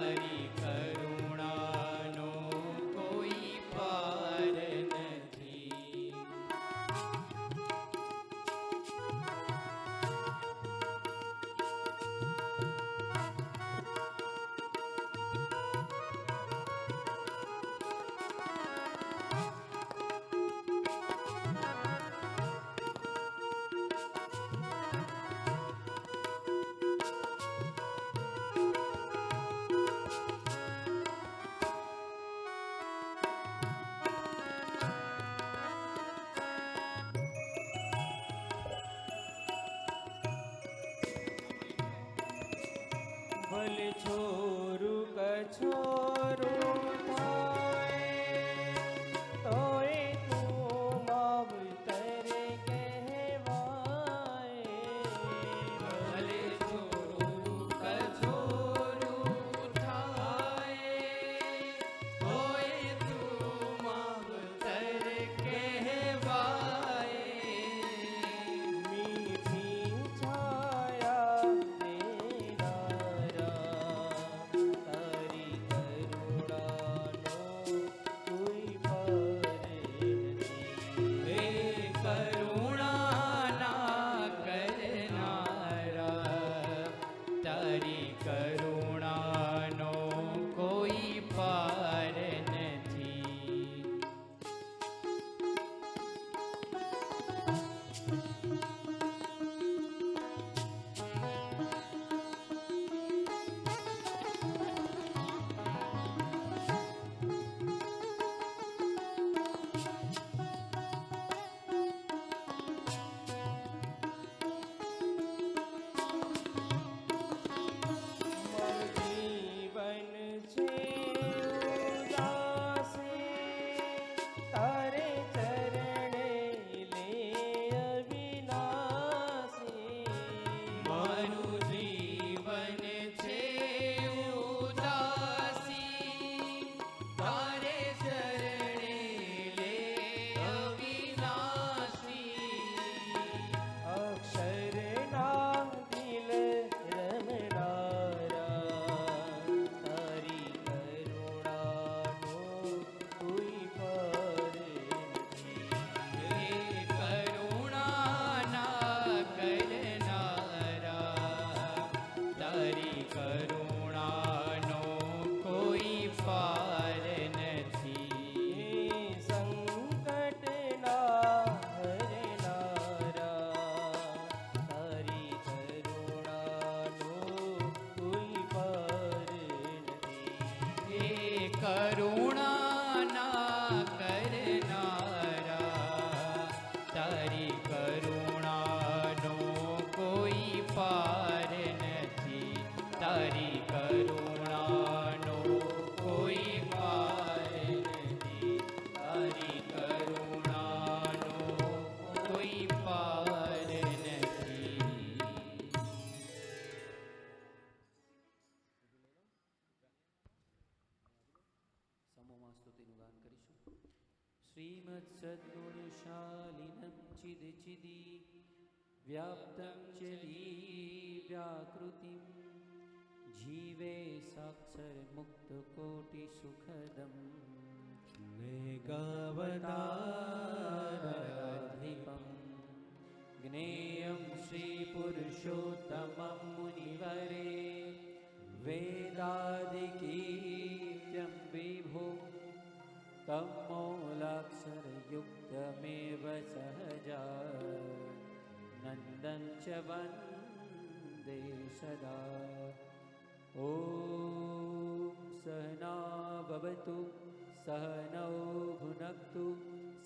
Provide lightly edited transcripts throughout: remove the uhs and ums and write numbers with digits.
તારી કરુણાનો કોઈ પાર નથી. ભલે છોરું કછોરું થાય તોય તું માવતર કહેવાય. ભલે છોરું કછોરું થાય તોય તું માવતર કહેવાય. મીઠી છાયા દેનારા તારી કરુણાનો કોઈ પાર નથી. હે કરુણાના કરનારા તારી કરુણાનો કોઈ પાર નથી. મારું જીવન છે ઉદાસી તારે ચરણે લે અવિનાશી. મારું જીવન છે ઉદાસી તારે ચરણે લે અવિનાશી. અક્ષરના દિલ રમનારા તારી કરુણાનો કોઈ પાર નથી. હે કરુણાના કરનારા તારી કરુણાનો કોઈ પાર નથી. હે સંકટના હરનારા તારી કરુણાનો કોઈ પાર નથી. હે કરુણાના કરનારા તારી કરુણાનો કોઈ પાર નથી. તારી કરુણાનો કોઈ પાર નથી. તારી કરુણાનો કોઈ પાર નથી. સમૂહમાં સ્તુતિનું ગાન કરીશું. શ્રીમદ સદ્ગુણશાલિનમ ચિદ ચિદી વ્યાપ્તમ ચદી વ્યાકૃતિમ જીવે સાક્ષર મુક્ત કોટિ સુખદમ મેઘાવતારાધિપમ જ્ઞેયમ શ્રી પુરુષોત્તમમ મુનિવરે વેદાદિકીર્ત્યમ વિભો તમોલાક્ષરયુક્તમેવ સહજા નંદન ચ વંદે સદા. ઓમ સહના ભવતુ સહનૌ ભુનક્તુ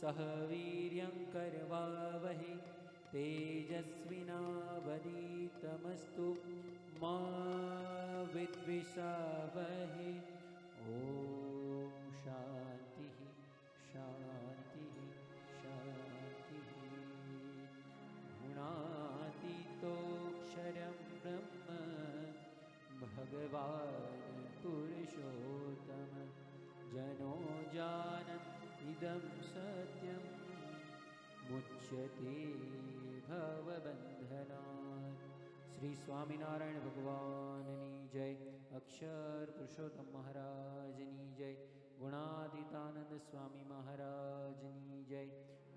સહ વીર્યં કરવાવહે તેજસ્વિનાવધીતમસ્તુ મા વિદ્વિષાવહે. ઓમ શાંતિ શાંતિ શાંતિ. ગુણાતીતોક્ષરમ બ્રહ્મ ભગવાન પુરુષોત્તમ જનો જાનન ઇદમ સત્યમ મુચ્યતે ભવબંધનાत्. શ્રી સ્વામિનારાયણ ભગવાનની જય. અક્ષર પુરુષોત્તમ મહારાજની જય. ગુણાતીતાનંદ સ્વામી મહારાજની જય.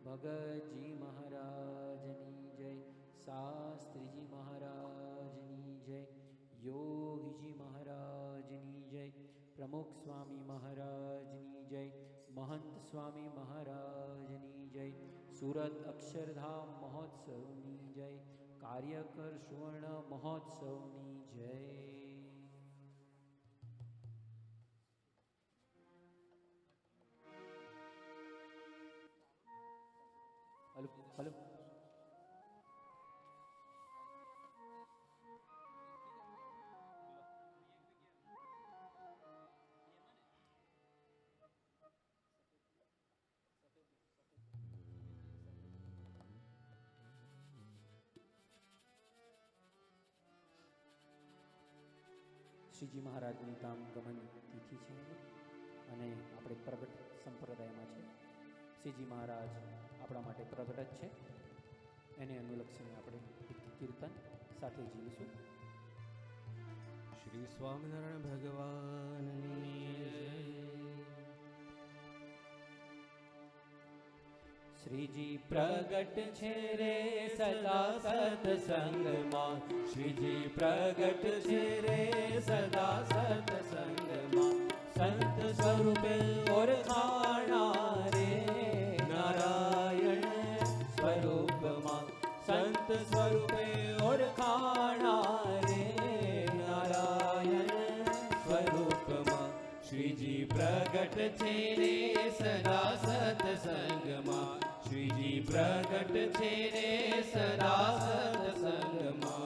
ભગતજી મહારાજની જય. શાસ્ત્રીજી મહારાજની જય. યોગીજી મહારાજની જય. પ્રમુખ સ્વામી મહારાજની જય. મહંત સ્વામી મહારાજની જય. સુરત અક્ષરધામ મહોત્સવની જય. કાર્યકર સુવર્ણ મહોત્સવની જય. Hello hello. શ્રીજી મહારાજની ધામ ગમન તિથિ છે અને આપણે પ્રગટ સંપ્રદાયમાં છે. શ્રીજી મહારાજ આપણા માટે પ્રગટ જ છે. એને અનુલક્ષીને આપણે એક કીર્તન સાથે જીવીશું. શ્રી સ્વામિનારાયણ ભગવાનની જય. શ્રીજી પ્રગટ છે રે સદા સત્સંગમાં. શ્રીજી પ્રગટ છે રે સદા સત્સંગમાં. સંત સ્વરૂપે ઓળખાણા રે નારાયણ સ્વરૂપમાં. સંત સ્વરૂપે ઓળખાણા રે નારાયણ સ્વરૂપમાં. શ્રીજી પ્રગટ છે રે સદા સત્સંગમાં. શ્રીજી પ્રગટ છે રે સદા સત્સંગમાં.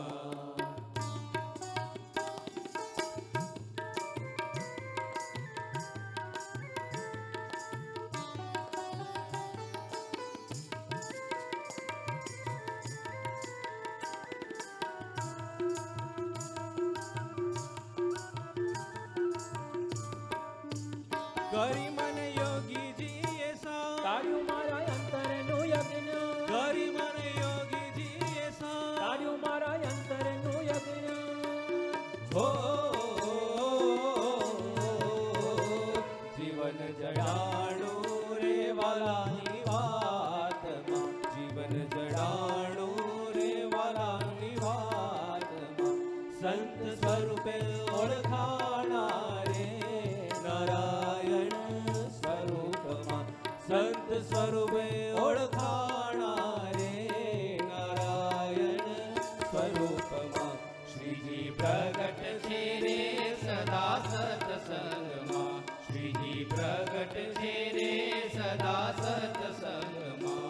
કરી મને યોગીજીએ સા. તાળ્યું મારા અંતરનું યજ્ઞ. કરી મને યોગીજીએ સા. તાળ્યું મારા અંતરનું યજ્ઞ. હો જીવન જડાણું રે વાલાની વાતમાં. જીવન જડાણું રે વાલાની વાતમાં. સંત સ્વરૂપે ઓળખાણા રે નારાયણ સ્વરૂપમાં. સંત સ્વરૂપે ઓળખાણા રે નારાયણ સ્વરૂપમાં. શ્રીજી પ્રગટ છે રે સદા સત્સંગમાં. શ્રીજી પ્રગટ છે રે સદા સત્સંગમાં.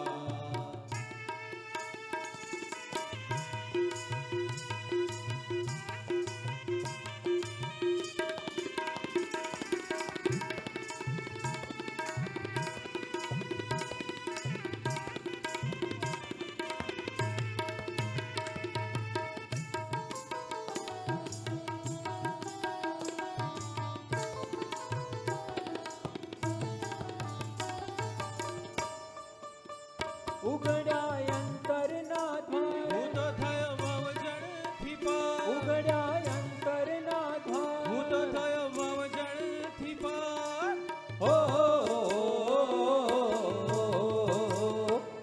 ઉગડ્યા અંતરના દ્વાર. હું તો થયો વવજણથી પાર. ઉગડ્યા અંતરના દ્વાર. હું તો થયો વવજણથી પાર. હો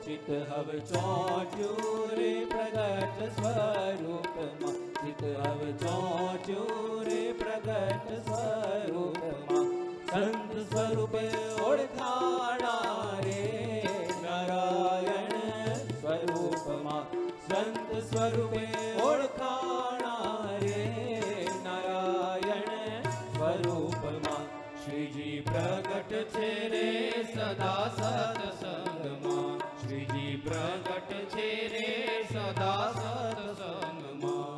ચિત હવે ચોંટ્યું રે પ્રગટ સ્વરૂપમાં. ચિત હવે ચોંટ્યું રે પ્રગટ સ્વરૂપમાં. સંત સ્વરૂપે ઓળખાણા રે નારાયણ સ્વરૂપમાં. સંત સ્વરૂપે ઓળખાણા રે નારાયણ સ્વરૂપમાં. શ્રીજી પ્રગટ છે રે સદા સત્સંગમાં. શ્રીજી પ્રગટ છે રે સદા સત્સંગમાં.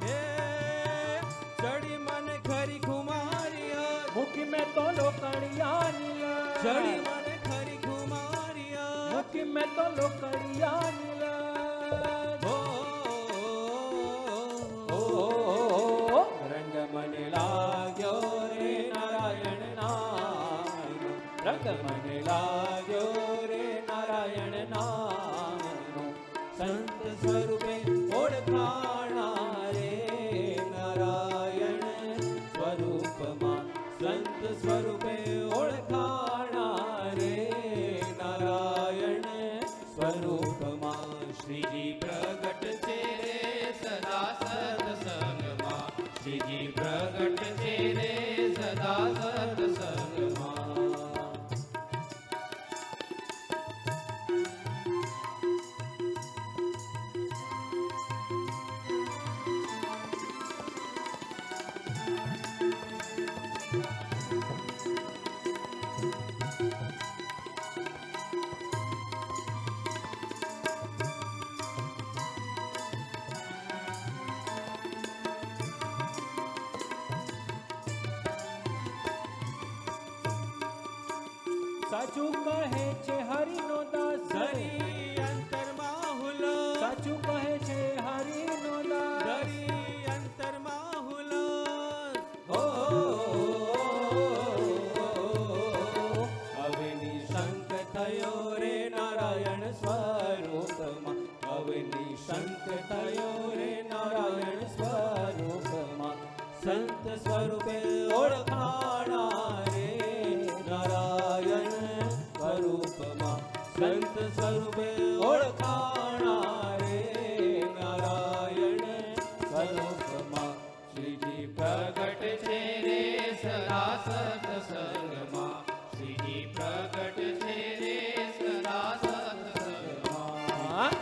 હે ચડી મને ખરી ખુમારિયા. મુખી મેં તો લોકડિયાની. ચડી મને ખરી ખુમારિયા. મુખી મેં તો લોકડિયાની. હો પ્રગટ છે રે સદા સત્સંગમાં. સાચું કહે છે હરિનો દાસ ધરી અંતરમાં હુલો, સાચું કહે છે હરિનો દાસ ધરી અંતરમાં હુલો. ઓ હવે નિશંક થયો રે નારાયણ સ્વરૂપમાં, હવે નિશંક થયો રે નારાયણ સ્વરૂપમાં, સંત સ્વરૂપે ઓળખાણા રે નારાયણ સ્વરૂપમાં, સંત સ્વરૂપે ઓળખાણા રે નારાયણ સ્વરૂપમાં. શ્રીજી પ્રગટ છે રે સદા સત્સંગમાં. શ્રીજી પ્રગટ છે રે સદા સત્સંગમાં.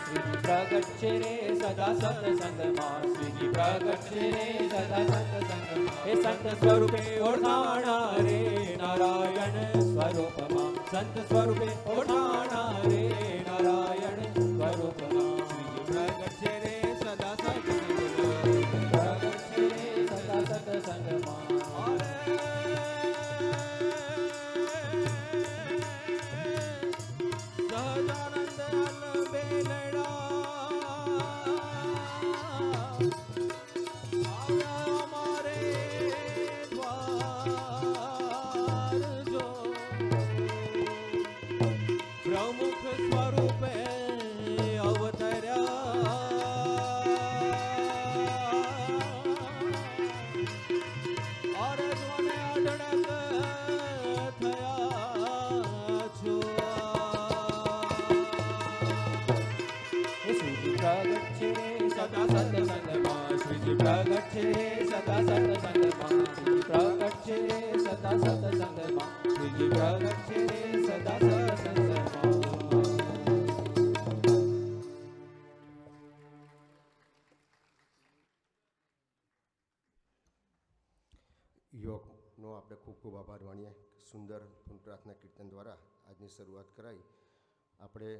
શ્રીજી પ્રગટ છે રે સદા સત્સંગમાં, શ્રીજી પ્રગટ છે રે સદા સત્સંગમાં, એ સંત સ્વરૂપે ઓળખાણા રે નારાયણ સ્વરૂપમાં, સંત સ્વરૂપે ઓળખાણા રે નારાયણ સ્વરૂપમાં. શ્રીજી પ્રગટ છે રે સદા સત્સંગમાં. પ્રગટ છે રે સદા સત્સંગમાં. સહજાનંદ અલબેલડા આવ્યા અમારે દ્વાર જો, પ્રમુખ સ્વરૂપે અવતર્યા, અરજોને અઢળક થયા છો. શ્રીજી પ્રગટ છે રે સદા સત્સંગમાં, શ્રીજી પ્રગટ છે રે સદા સત્સંગમાં, શ્રીજી પ્રગટ છે રે સદા સત્સંગમાં, શ્રીજી પ્રગટ છે રે સદા સત્સંગમાં. યોગનો આપણે ખૂબ ખૂબ આભાર માનીએ. સુંદર ધૂન પ્રાર્થના કીર્તન દ્વારા આજની શરૂઆત કરાઈ. આપણે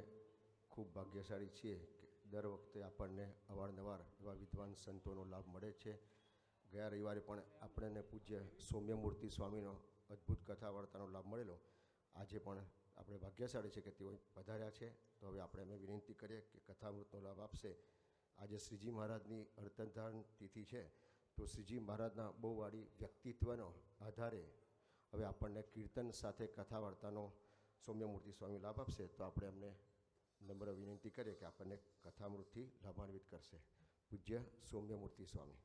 ખૂબ ભાગ્યશાળી છીએ કે દર વખતે આપણને અવારનવાર એવા વિદ્વાન સંતોનો લાભ મળે છે. ગયા રવિવારે પણ આપણને પૂજ્ય સૌમ્યમૂર્તિ સ્વામીનો અદ્ભુત કથા વાર્તાનો લાભ મળેલો. આજે પણ આપણે ભાગ્યશાળી છે કે તેઓ પધાર્યા છે. તો હવે આપણે એમને વિનંતી કરીએ કે કથામૃતનો લાભ આપશે. આજે શ્રીજી મહારાજની અર્થધારણ તિથિ છે, તો શ્રીજી મહારાજના બહુ વાળી વ્યક્તિત્વનો આધારે હવે આપણને કીર્તન સાથે કથા વાર્તાનો સૌમ્યમૂર્તિ સ્વામી લાભ આપશે. તો આપણે એમને નમ્ર વિનંતી કરીએ કે આપણને કથામૃતથી લાભાન્વિત કરશે. પૂજ્ય સૌમ્યમૂર્તિ સ્વામી.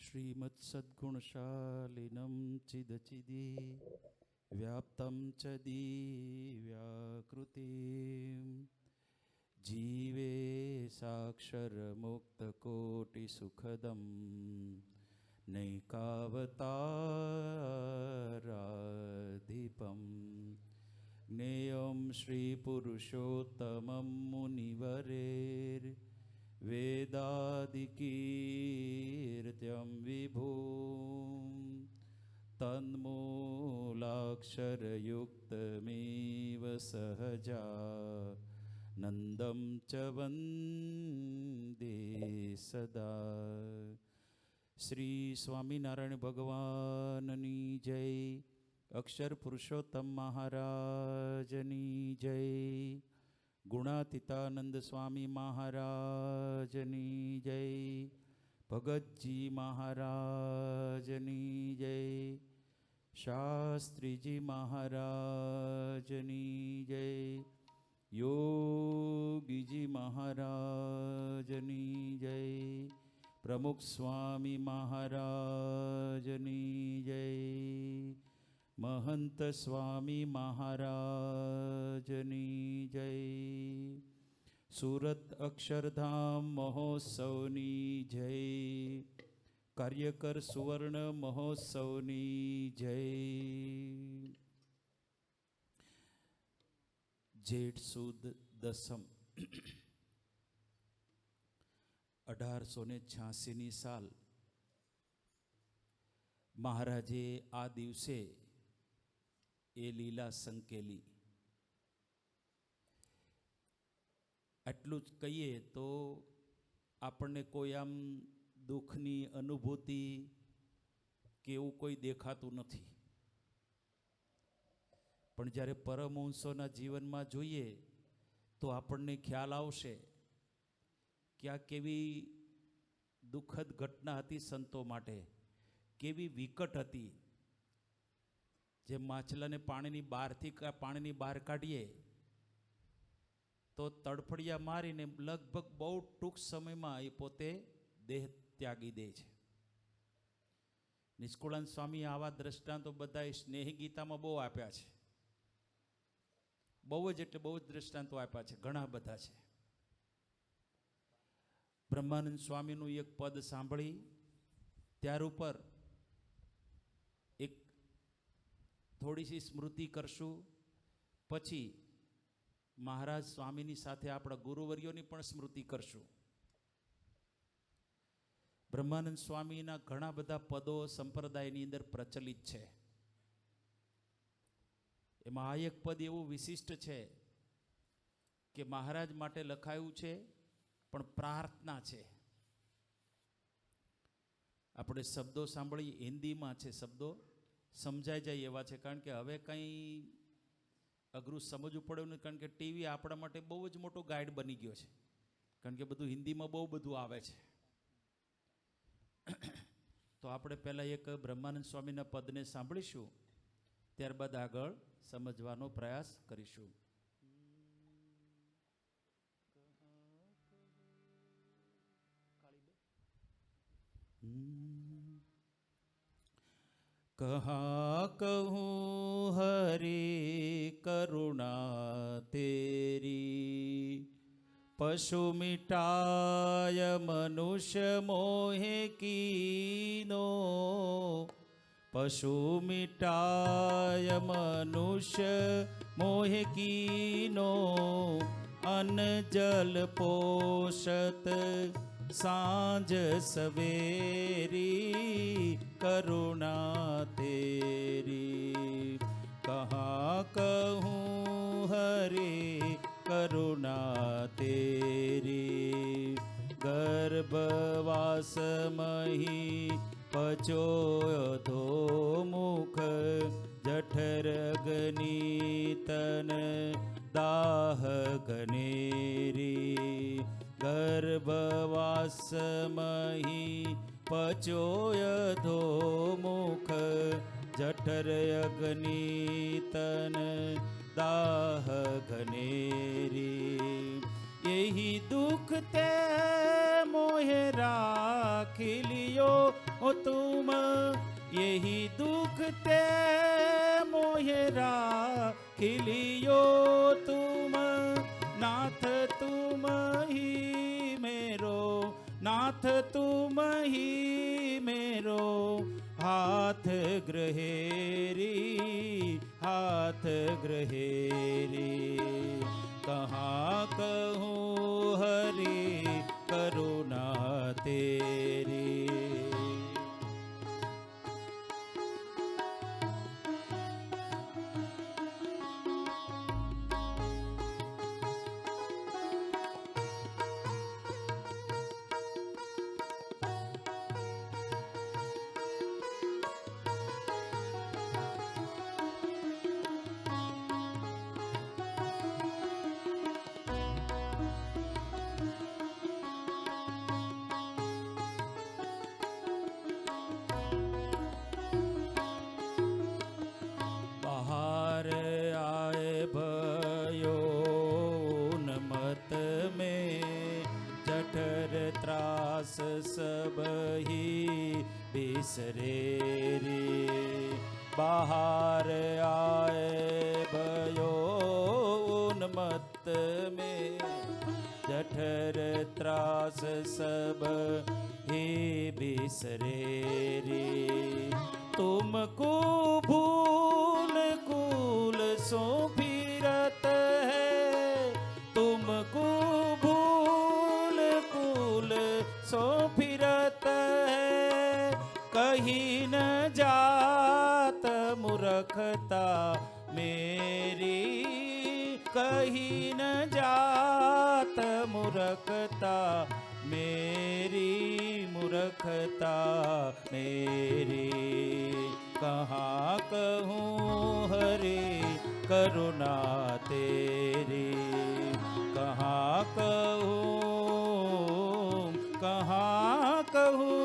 श्रीमत्सद्गुणशालिनं चिदचिदि व्याप्तं च दिव्याकृतिं जीवे साक्षरमुक्तकोटिसुखदं नैकावताराधिपं ज्ञेयं श्रीपुरुषोत्तमं मुनिवरेर्वेदादिकीर्त्यं विभुं તન્મૂલાક્ષરયુક્તમેવ સહજા નંદમ ચ વંદે સદા. શ્રી સ્વામિનારાયણ ભગવાનની જય. અક્ષર પુરુષોત્તમ મહારાજની જય. ગુણાતીતાનંદ સ્વામી મહારાજની જય. ભગતજી મહારાજની જય. શાસ્ત્રીજી મહારાજની જય. યોગીજી મહારાજની જય. પ્રમુખ સ્વામી મહારાજની જય. મહંત સ્વામી મહારાજની જય. સુરત અક્ષરધામ મહોત્સવની જય. કાર્યકર સુવર્ણ મહોત્સવની જય. જેઠ સુદ દસમ 1886ની સાલ મહારાજે આ દિવસે એ લીલા સંકેલી. આટલું જ કહીએ તો આપણને કોઈ આમ દુઃખની અનુભૂતિ કે એવું કોઈ દેખાતું નથી. પણ જ્યારે પરમહંસોના જીવનમાં જોઈએ તો આપણને ખ્યાલ આવશે કે આ કેવી દુઃખદ ઘટના હતી સંતો માટે, કેવી વિકટ હતી. જે માછલાને પાણીની બહાર કાઢીએ તો તડફડિયા મારીને લગભગ બહુ ટૂંક સમયમાં એ પોતે દેહ ત્યાગી દે છે. નિષ્કુળાનંદ સ્વામી આવા દ્રષ્ટાંતો બધા સ્નેહી ગીતામાં બહુ આપ્યા છે. બહુ જ દ્રષ્ટાંતો આપ્યા છે, ઘણા બધા છે. બ્રહ્માનંદ સ્વામીનું એક પદ સાંભળી ત્યાર ઉપર એક થોડીસી સ્મૃતિ કરશું. પછી મહારાજ સ્વામીની સાથે આપણા ગુરુવર્યોની પણ સ્મૃતિ કરશું. બ્રહ્માનંદ સ્વામીના ઘણા બધા પદો સંપ્રદાયની અંદર પ્રચલિત છે. એમાં આ એક પદ એવું વિશિષ્ટ છે કે મહારાજ માટે લખાયું છે, પણ પ્રાર્થના છે. આપણે શબ્દો સાંભળી, હિન્દીમાં છે, શબ્દો સમજાઈ જાય એવા છે. કારણ કે હવે કંઈ અઘરું સમજવું પડ્યું નથી, કારણ કે ટીવી આપણા માટે બહુ જ મોટો ગાઈડ બની ગયો છે. કારણ કે બધું હિન્દીમાં બહુ બધું આવે છે. તો આપણે પહેલાં એક બ્રહ્માનંદ સ્વામીના પદને સાંભળીશું, ત્યારબાદ આગળ સમજવાનો પ્રયાસ કરીશું. कहाँ कहूँ हरि करुणा तेरी, पशु मिटाय मनुष्य मोहे कीनो. पशु मिटाय मनुष्य मोहे कीनो, अन्न जल पोषत सांझ सवेरी, करुणा तेरी. कहाँ कहूँ हरि करुणा तेरी, गर्भवास मही पचोय धो मुख, जठर अग्नि तन दाह गनेरी. गर्भवास मही पचोय धो मुख, जठर अग्नि तन दाह घनेरी. यही दुख ते मोहे राखी लियो ओ तुम, यही दुख ते मोहे राखी लियो तुम. नाथ तुम ही मेरो, नाथ तुम ही मेरो, हाथ ग्रहेरी, हाथ ग्रहेरी. कहाँ कहूँ हरि करुणा तेरी. बिसरे रे बाहर आए भयो उन्मत्त में जठर त्रास सब हे बिसरे रे तुमको भूल कूल सो फिरत है तुमको भूल कूल सो फिरत है कहीं न जात मूर्खता मेरी कहीं न जात मूर्खता मेरी मूर्खता मेरी कहाँ कहूँ हरे करुणा तेरी कहाँ कहूँ कहाँ कहूँ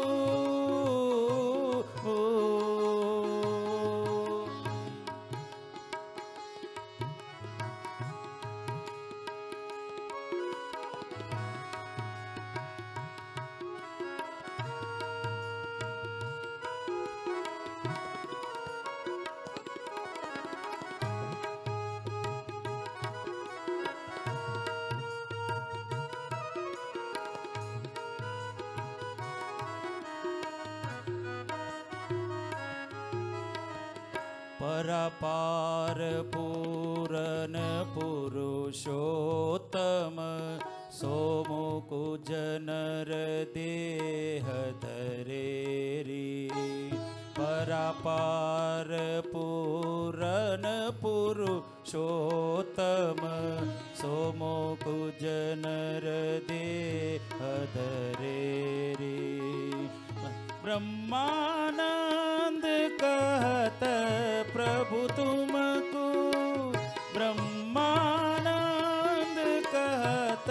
परापार पूरन पुरुषोत्तम सोमुकु जनर देह धरेरी परापार पूरन पुरुषोत्तम सोमुकु जनर देह धरेरी ब्रह्मानंद कहत प्रभु तुमको ब्रह्मानंद कहत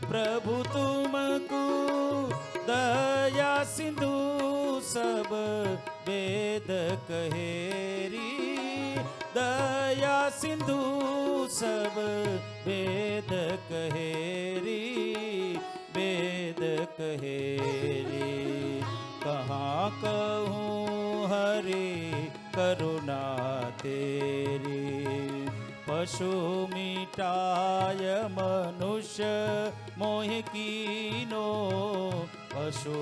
प्रभु तुमको दया सिंधु सब वेद कहेरी दया सिंधु सब वेद कहेरी वेद कहेरी कहाँ कहूँ हरे करुणा तेरी पशु मिटाय मनुष्य मोह कीनो पशु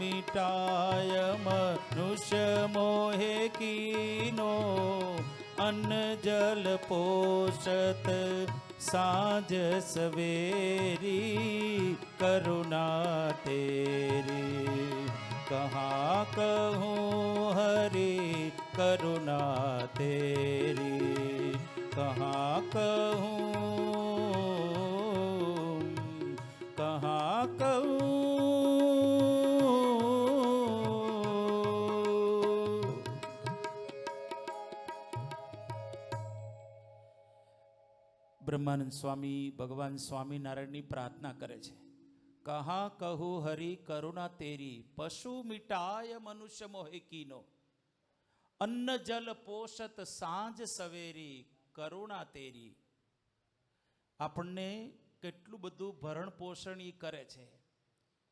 मिटाय मनुष्य मोह कीनो अन्न जल पोषत साँझ सवेरी करुणा तेरी कहाँ कहूँ हरे करुणा तेरी कहाँ कहूँ બ્રહ્માનંદ સ્વામી ભગવાન સ્વામિનારાયણની પ્રાર્થના કરે છે કહા કહું હરિ કરુણા તેરી પશુ મિટાય મનુષ્ય મોહે કીનો અન્ન જલ પોષત સાંજ સવેરી કરુણા તેરી આપણને કેટલું બધું ભરણ પોષણ ઈ કરે છે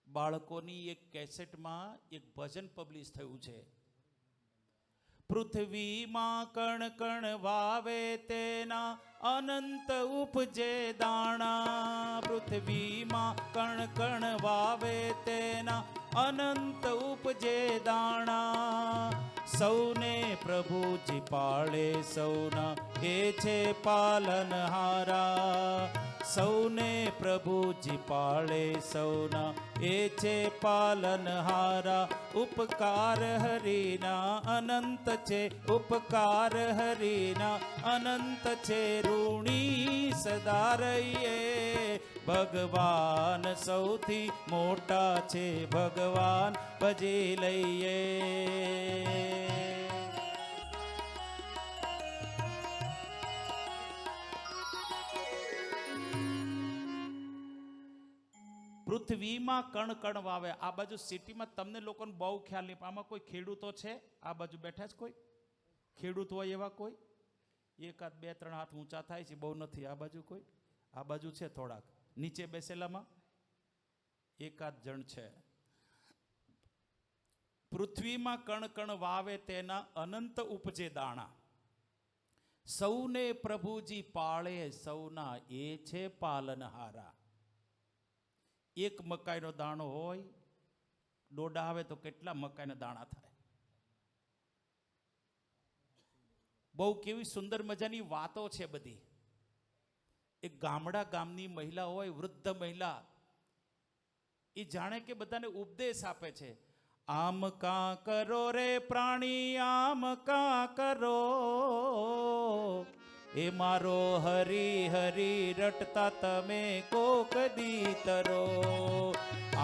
બાળકોની એક કેસેટમાં એક ભજન પબ્લિશ થયું છે પૃથ્વીમાં કણ કણ વાવે તેના અનંત ઉપજે દાણા પૃથ્વીમાં કણ કણ વાવે તેના અનંત ઉપજે દાણા સૌને પ્રભુજી પાળે સૌના એ છે પાલનહારા સૌને પ્રભુજી પાળે સૌના એ છે પાલનહારા ઉપકાર હરિના અનંત છે ઉપકાર હરિના અનંત છે ઋણી સદા રહીએ ભગવાન સૌથી મોટા છે ભગવાન ભજી લઈએ પૃથ્વીમાં કણ કણ વાવે આ બાજુ સિટીમાં તમને લોકોને બહુ ખ્યાલ નહીં આમાં કોઈ ખેડૂતો છે આ બાજુ બેઠા છે કોઈ ખેડૂત હોય એવા કોઈ એકાદ બે ત્રણ હાથ ઊંચા થાય છે બહુ નથી આ બાજુ કોઈ આ બાજુ છે થોડાક નીચે બેસેલામાં એકાદ જણ છે પૃથ્વીમાં કણ કણ વાવે તેના અનંત ઉપજે દાણા. સૌને પ્રભુજી પાળે સૌના એ છે પાલનહારા. એક મકાઈનો દાણો હોય, ડોડા આવે તો કેટલા મકાઈના દાણા થાય. બહુ કેવી સુંદર મજાની વાતો છે બધી. એક ગામની મહિલા હોય, વૃદ્ધ મહિલા, એ જાણે કે બધાને ઉપદેશ આપે છે. આમ કા કરો રે પ્રાણી, આમ કા કરો, એ મારો હરી હરી રટતા તમે કોક દી તરો.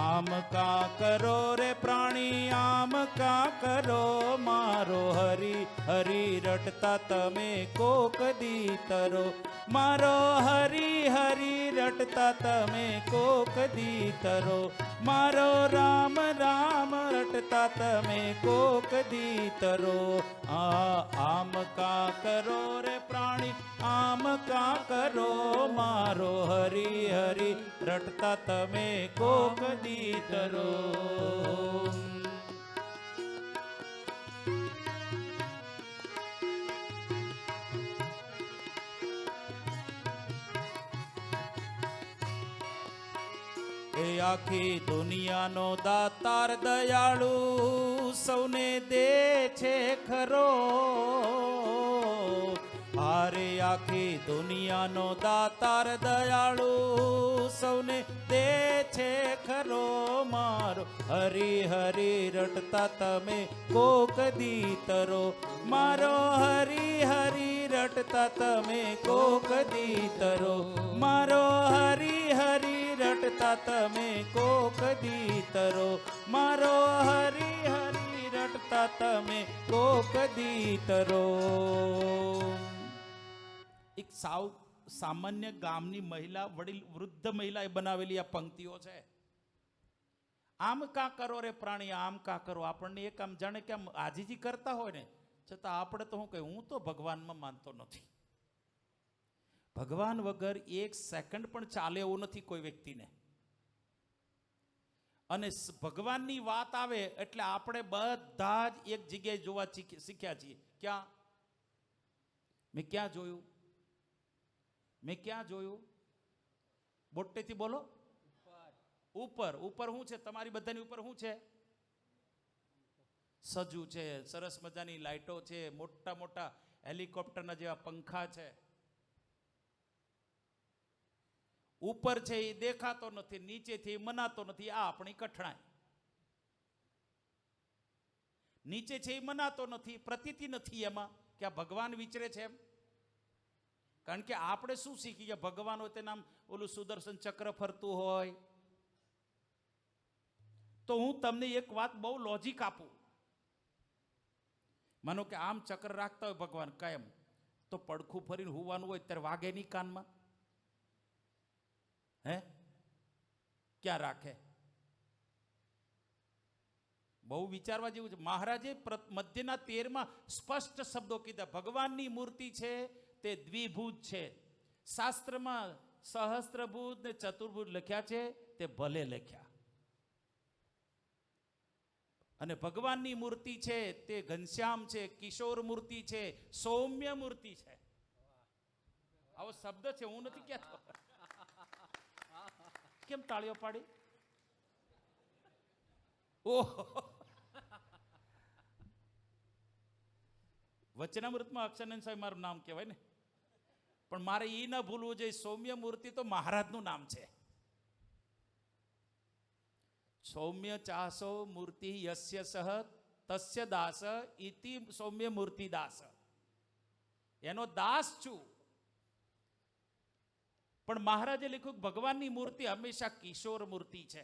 આમ કા કરો રે પ્રાણી, આમ કા કરો, મારો હરી હરી રટતા તમે કોક દી તરો. મારો હરી હરી રટતા તમે કોક દી તરો. મારો રામ રામ રટતા તમે કોક દી તરો. આમ કા કરો રે પ્રાણી, આમ કા કરો, મારો હરી હરી રટતા તમે કોક દી તરો. એ આખી દુનિયાનો દાતાર દયાળુ, સૌને દે છે ખરો. હારે આખી દુનિયાનો દાતાર દયાળુ, સૌને દે છે ખરો. મારો હરી હરી રટતા તમે કોક દી તરો. મારો હરી હરી રટતા તમે કોક દી તરો. મારો હરી હરી રટતા તમે કોક દી તરો. મારો હરી હરી રટતા તમે કોક દી તરો. એક સાવ સામાન્ય ગામની મહિલા, વડીલ વૃદ્ધ મહિલાએ બનાવેલી આ પંક્તિઓ છે. આમ કા કરો રે પ્રાણી, આમ કા કરો. આપણને એક આમ જાણે કે આમ આજીજી કરતા હોય ને, છતાં આપણે તો શું કહે, હું તો ભગવાનમાં માનતો નથી. ભગવાન વગર એક સેકન્ડ પણ ચાલે એવું નથી કોઈ વ્યક્તિને. અને ભગવાનની વાત આવે એટલે આપણે બધા જ એક જગ્યાએ જોવા શીખ્યા છીએ. ક્યાં? મેં ક્યાં જોયું? મેં ક્યાં જોયું? બોટેથી બોલો. ઉપર. ઉપર શું છે? તમારી બધાની ઉપર શું છે? સજુ છે, સરસ મજાની લાઈટો છે, મોટા મોટા હેલિકોપ્ટરના જેવા પંખા છે. ઉપર છે એ દેખાતો નથી, નીચેથી મનાતો નથી. આ આપણી કઠણાઈ. નીચે છે એ મનાતો નથી, પ્રતીતિ નથી એમાં કે આ ભગવાન વિચરે છે એમ. કારણ કે આપણે શું શીખીએ? ભગવાન હોય તેના ઓલું સુદર્શન ચક્ર ફરતું હોય. તો હું તમને એક વાત બહુ લોજિક આપું. માનો કે આમ ચક્ર રાખતા હોય ભગવાન કાયમ, તો પડખું ફરીને હોવાનું હોય ત્યારે વાગે નહીં કાનમાં? હે? ક્યાં રાખે? બહુ વિચારવા જેવું છે. મહારાજે મધ્યના 13માં સ્પષ્ટ શબ્દો કીધા. ભગવાનની મૂર્તિ છે તે દ્વિભુજ છે. શાસ્ત્રમાં સહસ્ત્રભુજ ને ચતુર્ભુજ લખ્યા છે, તે ભલે લખ્યા. અને ભગવાનની મૂર્તિ છે તે ઘનશ્યામ છે, કિશોર મૂર્તિ છે, સૌમ્ય મૂર્તિ છે. આવો શબ્દ છે, હું નથી કહેતો. કેમ તાળીઓ પાડી? ઓહ, વચનામૃતમાં અક્ષરનંદ સ્વામી મારું નામ કહેવાય ને, પણ મારે એ ન ભૂલવું જોઈએ. સૌમ્ય મૂર્તિ તો મહારાજનું નામ છે. સૌમ્ય ચાસો મૂર્તિ યસ્ય સહ તસ્ય દાસ ઇતિ સૌમ્ય મૂર્તિ દાસ. એનો દાસ છું. પણ મહારાજે લખ્યું ભગવાનની મૂર્તિ હંમેશા કિશોર મૂર્તિ છે.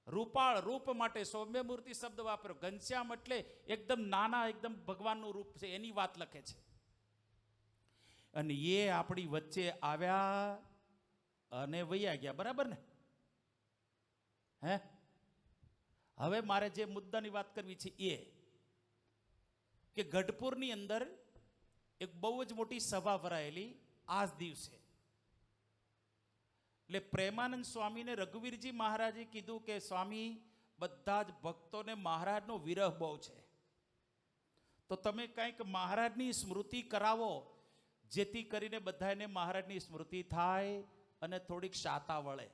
રૂપાળ રૂપ માટે સૌમ્ય મૂર્તિ શબ્દ વાપર્યો. ઘનશ્યામ એટલે એકદમ નાના, એકદમ ભગવાનનું રૂપ છે, એની વાત લખે છે. અને એ આપણી વચ્ચે આવ્યા અને વૈયા ગયા. બરાબર ને? હે? હવે મારે જે મુદ્દાની વાત કરવી છે એ કે ગઢપુરની અંદર એક બહુ જ મોટી સભા ભરાયેલી આ જ દિવસે. એટલે પ્રેમાનંદ સ્વામીને રઘુવીરજી મહારાજે કીધું કે સ્વામી, બધા જ ભક્તોને મહારાજનો વિરહ બહુ છે. તો તમે કંઈક મહારાજની સ્મૃતિ કરાવો, જેથી કરીને બધાને મહારાજની સ્મૃતિ થાય અને થોડીક શાતા વળે.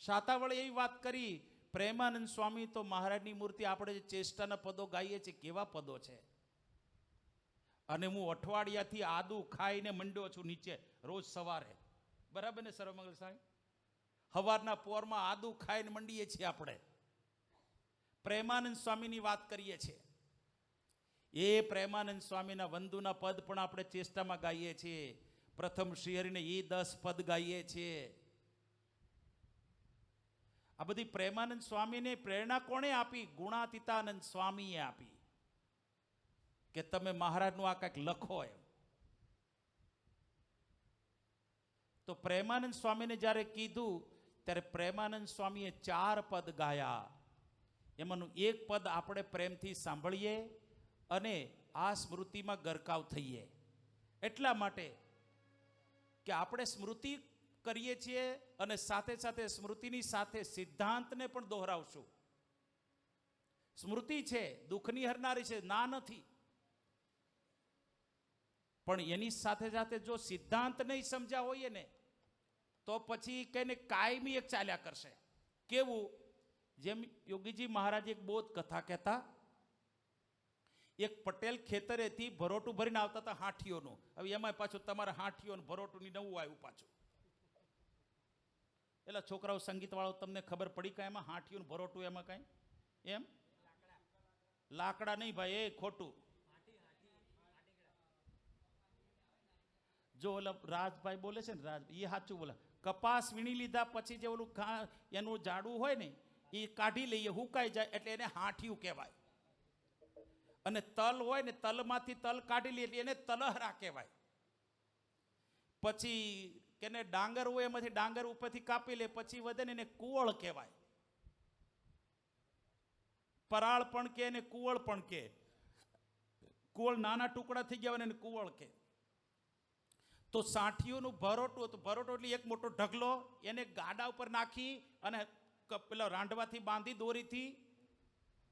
શાતા વળે એવી વાત કરી. પ્રેમાનંદ સ્વામી તો મહારાજની મૂર્તિ, આપણે જે ચેષ્ટાના પદો ગાઈએ છીએ, કેવા પદો છે. અને હું અઠવાડિયાથી આદુ ખાઈને મંડ્યો છું નીચે રોજ સવારે. બરાબર ને સર્વમંગલ સાહેબ? સવારના પોરમાં આદુ ખાઈને મંડીએ છીએ આપણે. પ્રેમાનંદ સ્વામીની વાત કરીએ છીએ. એ પ્રેમાનંદ સ્વામીના વંદુના પદ પણ આપણે ચેષ્ટામાં ગાઈએ છીએ. પ્રથમ શ્રીહરિને એ 10 પદ ગાઈએ છીએ. આ બધી પ્રેમાનંદ સ્વામીને પ્રેરણા કોણે આપી? ગુણાતીતાનંદ સ્વામીએ આપી કે તમે મહારાજનું આ કંઈક લખો એમ. તો પ્રેમાનંદ સ્વામીને જ્યારે કીધું ત્યારે પ્રેમાનંદ સ્વામીએ 4 પદ ગાયા. એમાંનું એક પદ આપણે પ્રેમથી સાંભળીએ અને આ સ્મૃતિમાં ગરકાવ થઈએ. એટલા માટે કે આપણે સ્મૃતિ કરીએ છીએ અને સાથે સાથે સ્મૃતિની સાથે સિદ્ધાંતને પણ દોહરાવશું. સ્મૃતિ છે દુઃખની હરનારી છે, ના નથી, પણ એની સાથે સાથે જો સિદ્ધાંત નહીં સમજ્યા હોઈએ ને તો પછી કઈને કાયમી એક ચાલ્યા કરશે. કેવું? જેમ યોગીજી મહારાજ એક બોધ કથા કહેતા. એક પટેલ ખેતરેથી ભરોટું ભરીને આવતા હતા હાંઠીઓનું. હવે એમાં પાછું તમારે હાંઠીઓનું ભરોટું નવું આવ્યું પાછું. એટલે છોકરાઓ સંગીત વાળો તમને ખબર પડી કાંઈ એમાં હાંઠીઓનું ભરોટું એમાં કાંઈ એમ લાકડા નહીં ભાઈ, એ ખોટું. જો ઓલા રાજભાઈ બોલે છે ને, રાજ એ સાચું બોલે. કપાસ વીણી લીધા પછી જે ઓલું એનું જાડું હોય ને એ કાઢી લઈએ, હુકાઈ જાય એટલે એને હાંઠિયું કહેવાય. અને તલ હોય ને તલમાંથી તલ કાઢી લઈએ એટલે એને તલહરા કહેવાય. પછી કેને ડાંગર હોય એમાંથી ડાંગર ઉપરથી કાપી લે પછી વધે ને એને કુવળ કહેવાય. પરાળ પણ કે ને કુવળ પણ કે. કુવળ નાના ટુકડા થઈ ગયા હોય ને એને કુવળ કે. તો સાઠીઓનું ભરોટું હતું. ભરોટું એટલે એક મોટો ઢગલો, એને ગાડા ઉપર નાખી અને પેલા રાંડવાથી બાંધી દોરીથી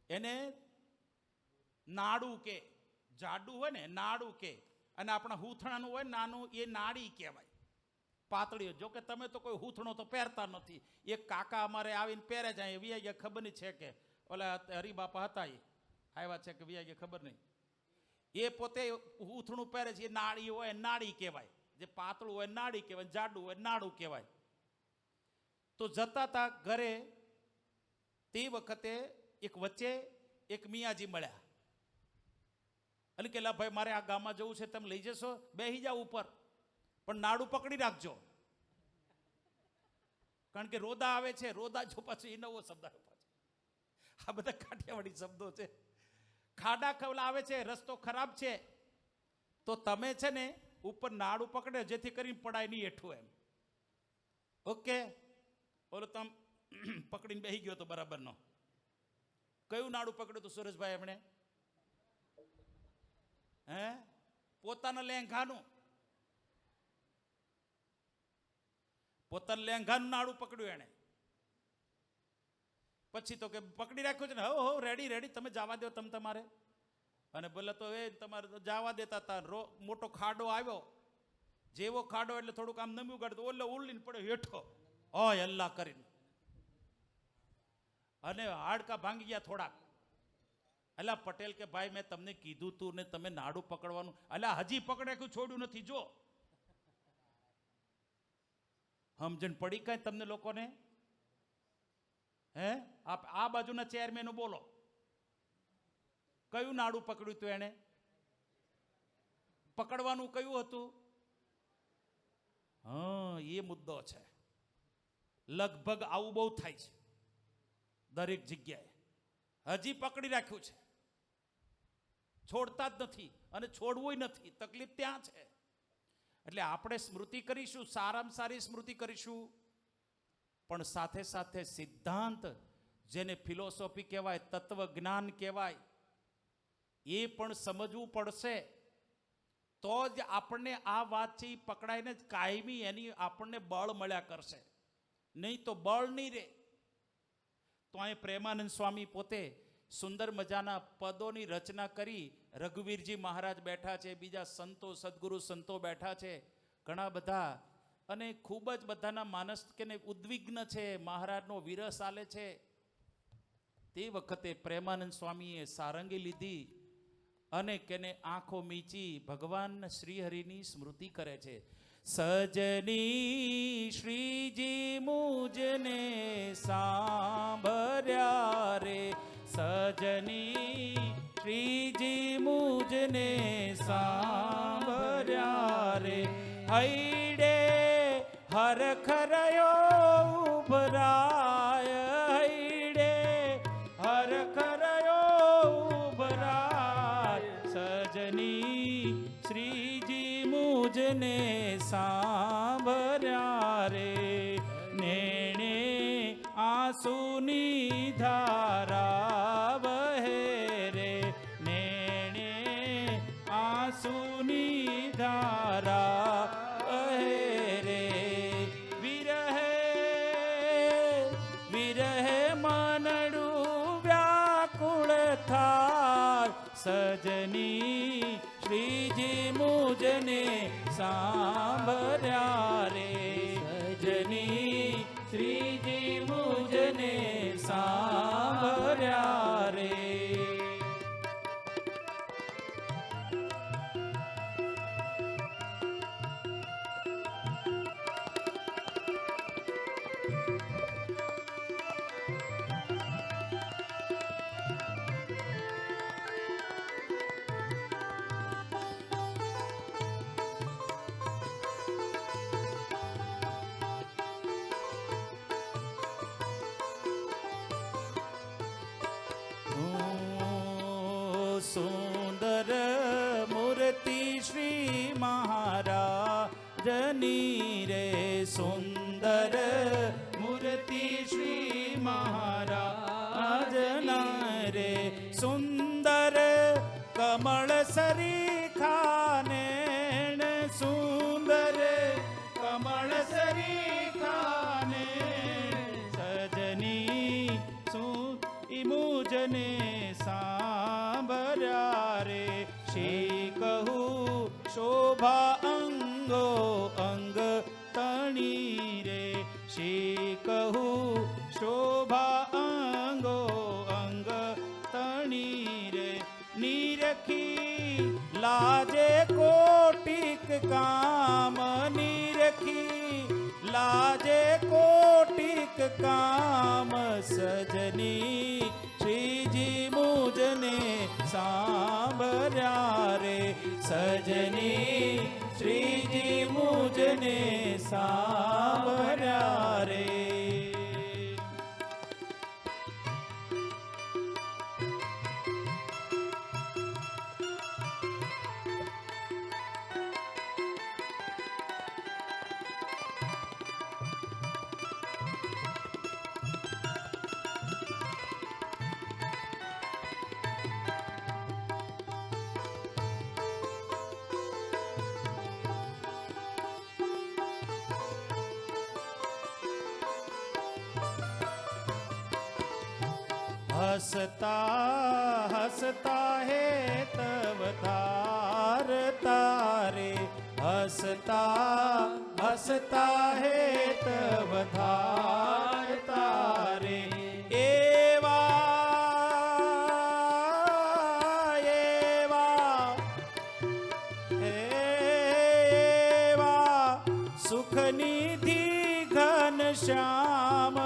એને નાડું કે. જાડું હોય ને નાડું કે, અને આપણા હૂથણાનું હોય નાનું એ નાડી કહેવાય. પાતળીઓ. જો કે તમે તો કોઈ હૂથણો તો પહેરતા નથી. એક કાકા અમારે આવીને પહેરે જાય, વિયા ખબર નહીં છે કે ઓલા હરિબાપા હતા એ આવ્યા છે કે વિયા ખબર નહીં. એ પોતે હૂથણું પહેરે છે, એ નાડી હોય નાડી કહેવાય. જે પાતળું હોય નાડી કહેવાય, જાડું હોય નાડું કહેવાય. તો જતા હતા ઘરે તે વખતે એક વચ્ચે એક મિયાજી મળ્યા. એટલે કે લા ભાઈ મારે આ ગામમાં જવું છે, તમે લઈ જશો? બેસી જાઓ ઉપર, પણ નાડું પકડી રાખજો, કારણ કે રોદા આવે છે. રોદા જો પાછું એ નવો શબ્દ આવ્યો પાછો. આ બધા કાઠિયાવાડી શબ્દો છે. ખાડા ખવલા આવે છે, રસ્તો ખરાબ છે, તો તમે છે ને ઉપર નાડું પકડે જેથી કરીને પડાય નહીં હેઠું એમ. ઓકે? ઓલો તમે પકડીને બેસી ગયો તો બરાબરનો. કયું નાડું પકડ્યું હતું સુરેશભાઈ એમણે? હે? પોતાના લેંઘાનું. પોતાના લેંઘાનું નાડું પકડ્યું એણે. પછી તો કે પકડી રાખ્યું છે ને, હો રેડી રેડી, તમે જવા દો તમે તમારે. અને બોલે તો એ તમારે તો જવા દેતા હતા. મોટો ખાડો આવ્યો. જેવો ખાડો એટલે થોડુંક આમ નમ્યું કાઢતું, ઓલે ઉલ્લીને પડ્યો હેઠો, ઓય અલ્લાહ કરીને, અને હાડકા ભાંગી ગયા થોડાક. અલા પટેલ કે ભાઈ મેં તમને કીધું તું ને તમે નાડું પકડવાનું. અલા હજી પકડે કે છોડ્યું નથી. જો સમજણ પડી કાંઈ તમને લોકોને? હે? આ બાજુના ચેરમેન બોલો, કયું નાડું પકડ્યું હતું એને? પકડવાનું કયું હતું? હા, એ મુદ્દો છે. લગભગ આવું બહુ થાય છે દરેક જગ્યાએ. હજી પકડી રાખ્યું છે, છોડતા જ નથી, અને છોડવું નથી. તકલીફ ત્યાં છે. એટલે આપણે સ્મૃતિ કરીશું, સારામાં સારી સ્મૃતિ કરીશું, પણ સાથે સાથે સિદ્ધાંત, જેને ફિલોસોફી કહેવાય, તત્વજ્ઞાન કહેવાય, એ પણ સમજવું પડશે. તો જ આપણને આ વાત છે એ પકડાઈને જ કાયમી એની આપણને બળ મળ્યા કરશે. નહીં તો બળ નહીં રહે. તો અહીં પ્રેમાનંદ સ્વામી પોતે સુંદર મજાના પદોની રચના કરી. રઘુવીરજી મહારાજ બેઠા છે, બીજા સંતો સદગુરુ સંતો બેઠા છે, ઘણા બધા, અને ખૂબ જ બધાના માનસ કે ઉદ્વિગ્ન છે, મહારાજનો વિરહ ચાલે છે. તે વખતે પ્રેમાનંદ સ્વામીએ સારંગી લીધી અને કેને આંખો મીચી ભગવાન શ્રીહરિની સ્મૃતિ કરે છે. સજની શ્રીજી મુજને સાંભળ્યા રે, સજની શ્રીજી મુજને સાંભળ્યા રે, હૈડે હરખરયો ઉભરાય, હૈડે હરખરયો ઉભરાય, સજની શ્રીજી મુજને સાંભળ્યા રે, નેણે આંસુની ધારા વહે રે, નેણે આંસુની ધારા વહે રે, વિરહે વિરહે મનડું વ્યાકુળ થાય, સજની શ્રીજી મુજને સાંભળ્યા રે, સજની શ્રીજી મુજને સાંભળ્યા રે. સુંદર મૂર્તિ શ્રી મહારાજની રે, સુંદર મૂર્તિ શ્રી મહારાજના રે, સુંદર કમળ સરીખાને, સુંદર કમળ સરીખાને, સજની મુજને સાંભળ્યા રે, શી કહું શોભા અંગો અંગ તણી રે, શી કહું શોભા અંગો અંગ તણી રે, નિરખી લાજે કોટિક કામ, નિરખી લાજે કોટિક કામ, સજની શ્રીજી મુજને સાંભળ્યા રે, સજની શ્રીજી મુજને સાંભળ્યા રે. હસતા હસતા હે તવ તાર તારે, હસતા હસતા હે તવ ધાર તારે, એવા એવા એવા સુખનિધિ ઘનશ્યામ,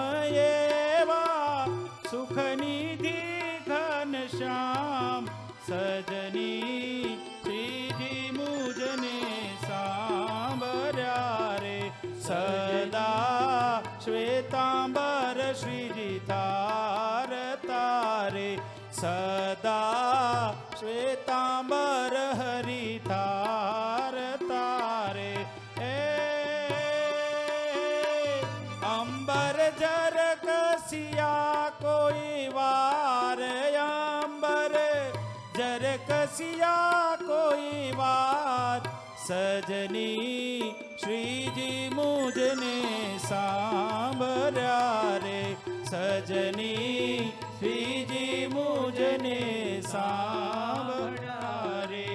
એવા સુખનિધિ ઘનશ્યામ, સજની શ્રીજી મુજને સાંભળ્યા રે, સદા શ્વેતાંબર શ્રીજી તાર તારે, સદા શ્વેતાંબર હરિ તાર તારે, અંબર જર કસિયા કોઈ વાર, અંબર જર કસિયા કોઈ વાર, સજની શ્રીજી મુજને સાંભળ્યા રે, સજની શ્રીજી મુજને સાંભળ્યા રે.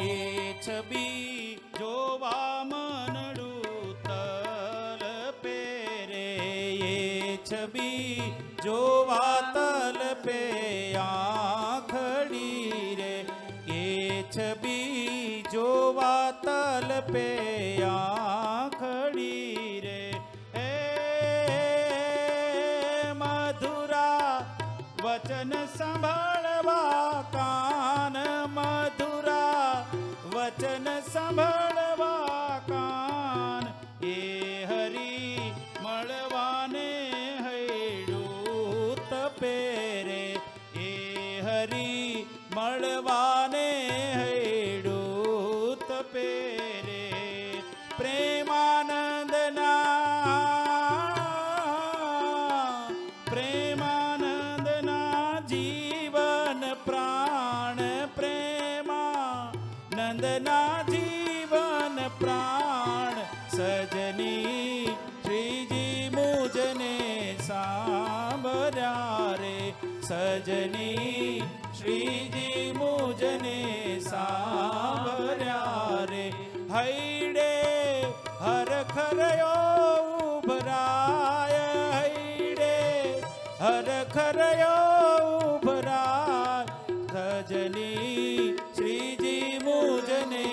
એ છબી જોવા મનડું તલ પેરે, એ છબી જોવા તલ પે આંખડી રે, એ છબી જોવા તલ પે આંખડી રે. એ મધુરા વચન સાંભળવા કાન, મધુરા વચન સાંભળવા કાન, એ હરી મળવાને હૈડું તપેરે, એ હરી મળવાને હૈડું તપેરે. પ્રેમાનંદના જીવન પ્રાણ, પ્રેમાનંદના જીવન પ્રાણ, સજની શ્રીજી મુજને સાંભળ્યા રે, સજની શ્રીજી મુજને સાંભળ્યા રે. હૈડે હરખરયો ઉભરાય, હૈડે હરખરયો ઉભરાય, સજની શ્રીજી મુજને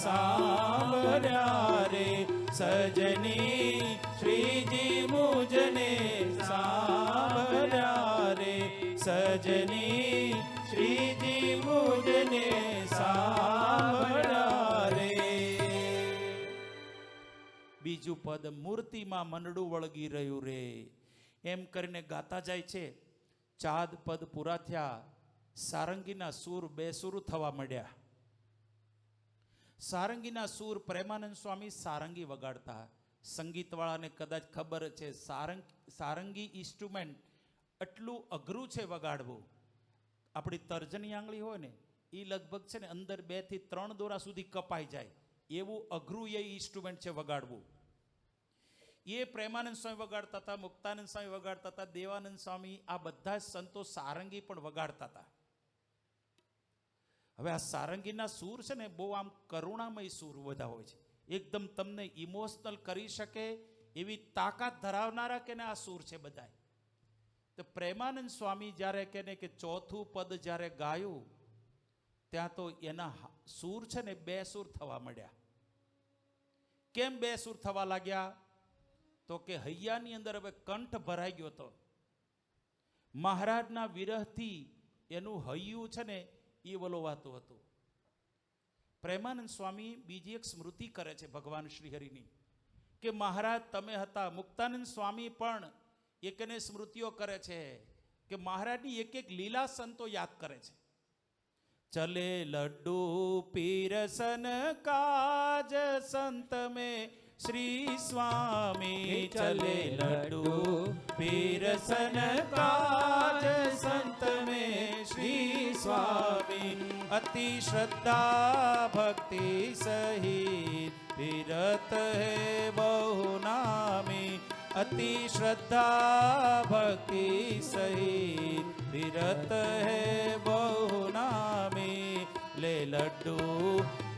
સાંભળ્યા રે, સજની શ્રીજી મુજને સાંભળ્યા રે, સજની શ્રીજી મુજને સાંભળ્યા રે. બીજું પદ મૂર્તિમાં મનડું વળગી રહ્યું રે, એમ કરીને ગાતા જાય છે. ચાદ પદ પૂરા થયા, સારંગીના સૂર બેસુર થવા માંડ્યા. સારંગીના સૂર પ્રેમાનંદ સ્વામી સારંગી વગાડતા. સંગીતવાળાને કદાચ ખબર છે સારંગી ઇન્સ્ટ્રુમેન્ટ એટલું અઘરું છે વગાડવું. આપણી તર્જની આંગળી હોય ને એ લગભગ છે ને અંદર 2 થી 3 દોરા સુધી કપાઈ જાય એવું અઘરું એ ઇન્સ્ટ્રુમેન્ટ છે વગાડવું. એ પ્રેમાનંદ સ્વામી વગાડતા હતા, મુક્તાનંદ સ્વામી વગાડતા હતા, દેવાનંદ સ્વામી, આ બધા જ સંતો સારંગી પણ વગાડતા હતા. હવે આ સારંગીના સૂર છે ને બહુ આમ કરુણામય સૂર બધા હોય છે, એકદમ તમને ઇમોશનલ કરી શકે એવી તાકાત ધરાવનારા કે આ સૂર છે બધા. તો પ્રેમાનંદ સ્વામી જ્યારે કે ચોથું પદ જ્યારે ગાયું ત્યાં તો એના સૂર છે ને 2 સૂર થવા માંડ્યા. કેમ 2 સૂર થવા લાગ્યા? તો કે હૈયાની અંદર હવે કંઠ ભરાઈ ગયો હતો. મહારાજના વિરહથી એનું હૈયું છે ને એ વલોવાતું હતું. પ્રેમાનંદ સ્વામી બીજી એક સ્મૃતિ કરે છે ભગવાન શ્રીહરિની કે મહારાજ તમે હતા. મુક્તાનંદ સ્વામી પણ એકને સ્મૃતિઓ કરે છે કે મહારાજની એક એક લીલા સંતો યાદ કરે છે. ચલે લડ્ડુ પીરસન કાજ સંત में श्री स्वामी, चले लड्डू पीरसन काज संत में श्री स्वामी, अति श्रद्धा भक्ति सहित विरत है बहु नामी, अति श्रद्धा भक्ति सहित विरत है बहु नामी, ले लड्डू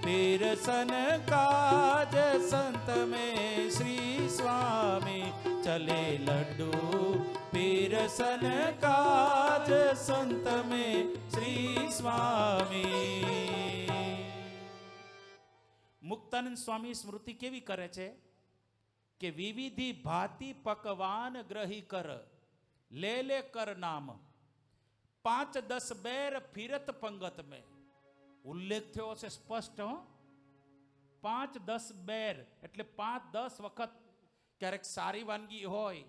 पीरसन काज संत में श्री स्वामी, चले लड्डू पीरसन काज संत में श्री स्वामी. મુક્તાનંદ સ્વામી સ્મૃતિ કેવી કરે છે કે વિવિધિ ભાતિ પકવાન ગ્રહી કર, લે લે કર નામ, 5-10 બેર ફિરત પંગત में. ઉલ્લેખ થયો છે સ્પષ્ટ. 5-10 બેર એટલે 5-10 વખત ક્યારેક સારી વાનગી હોય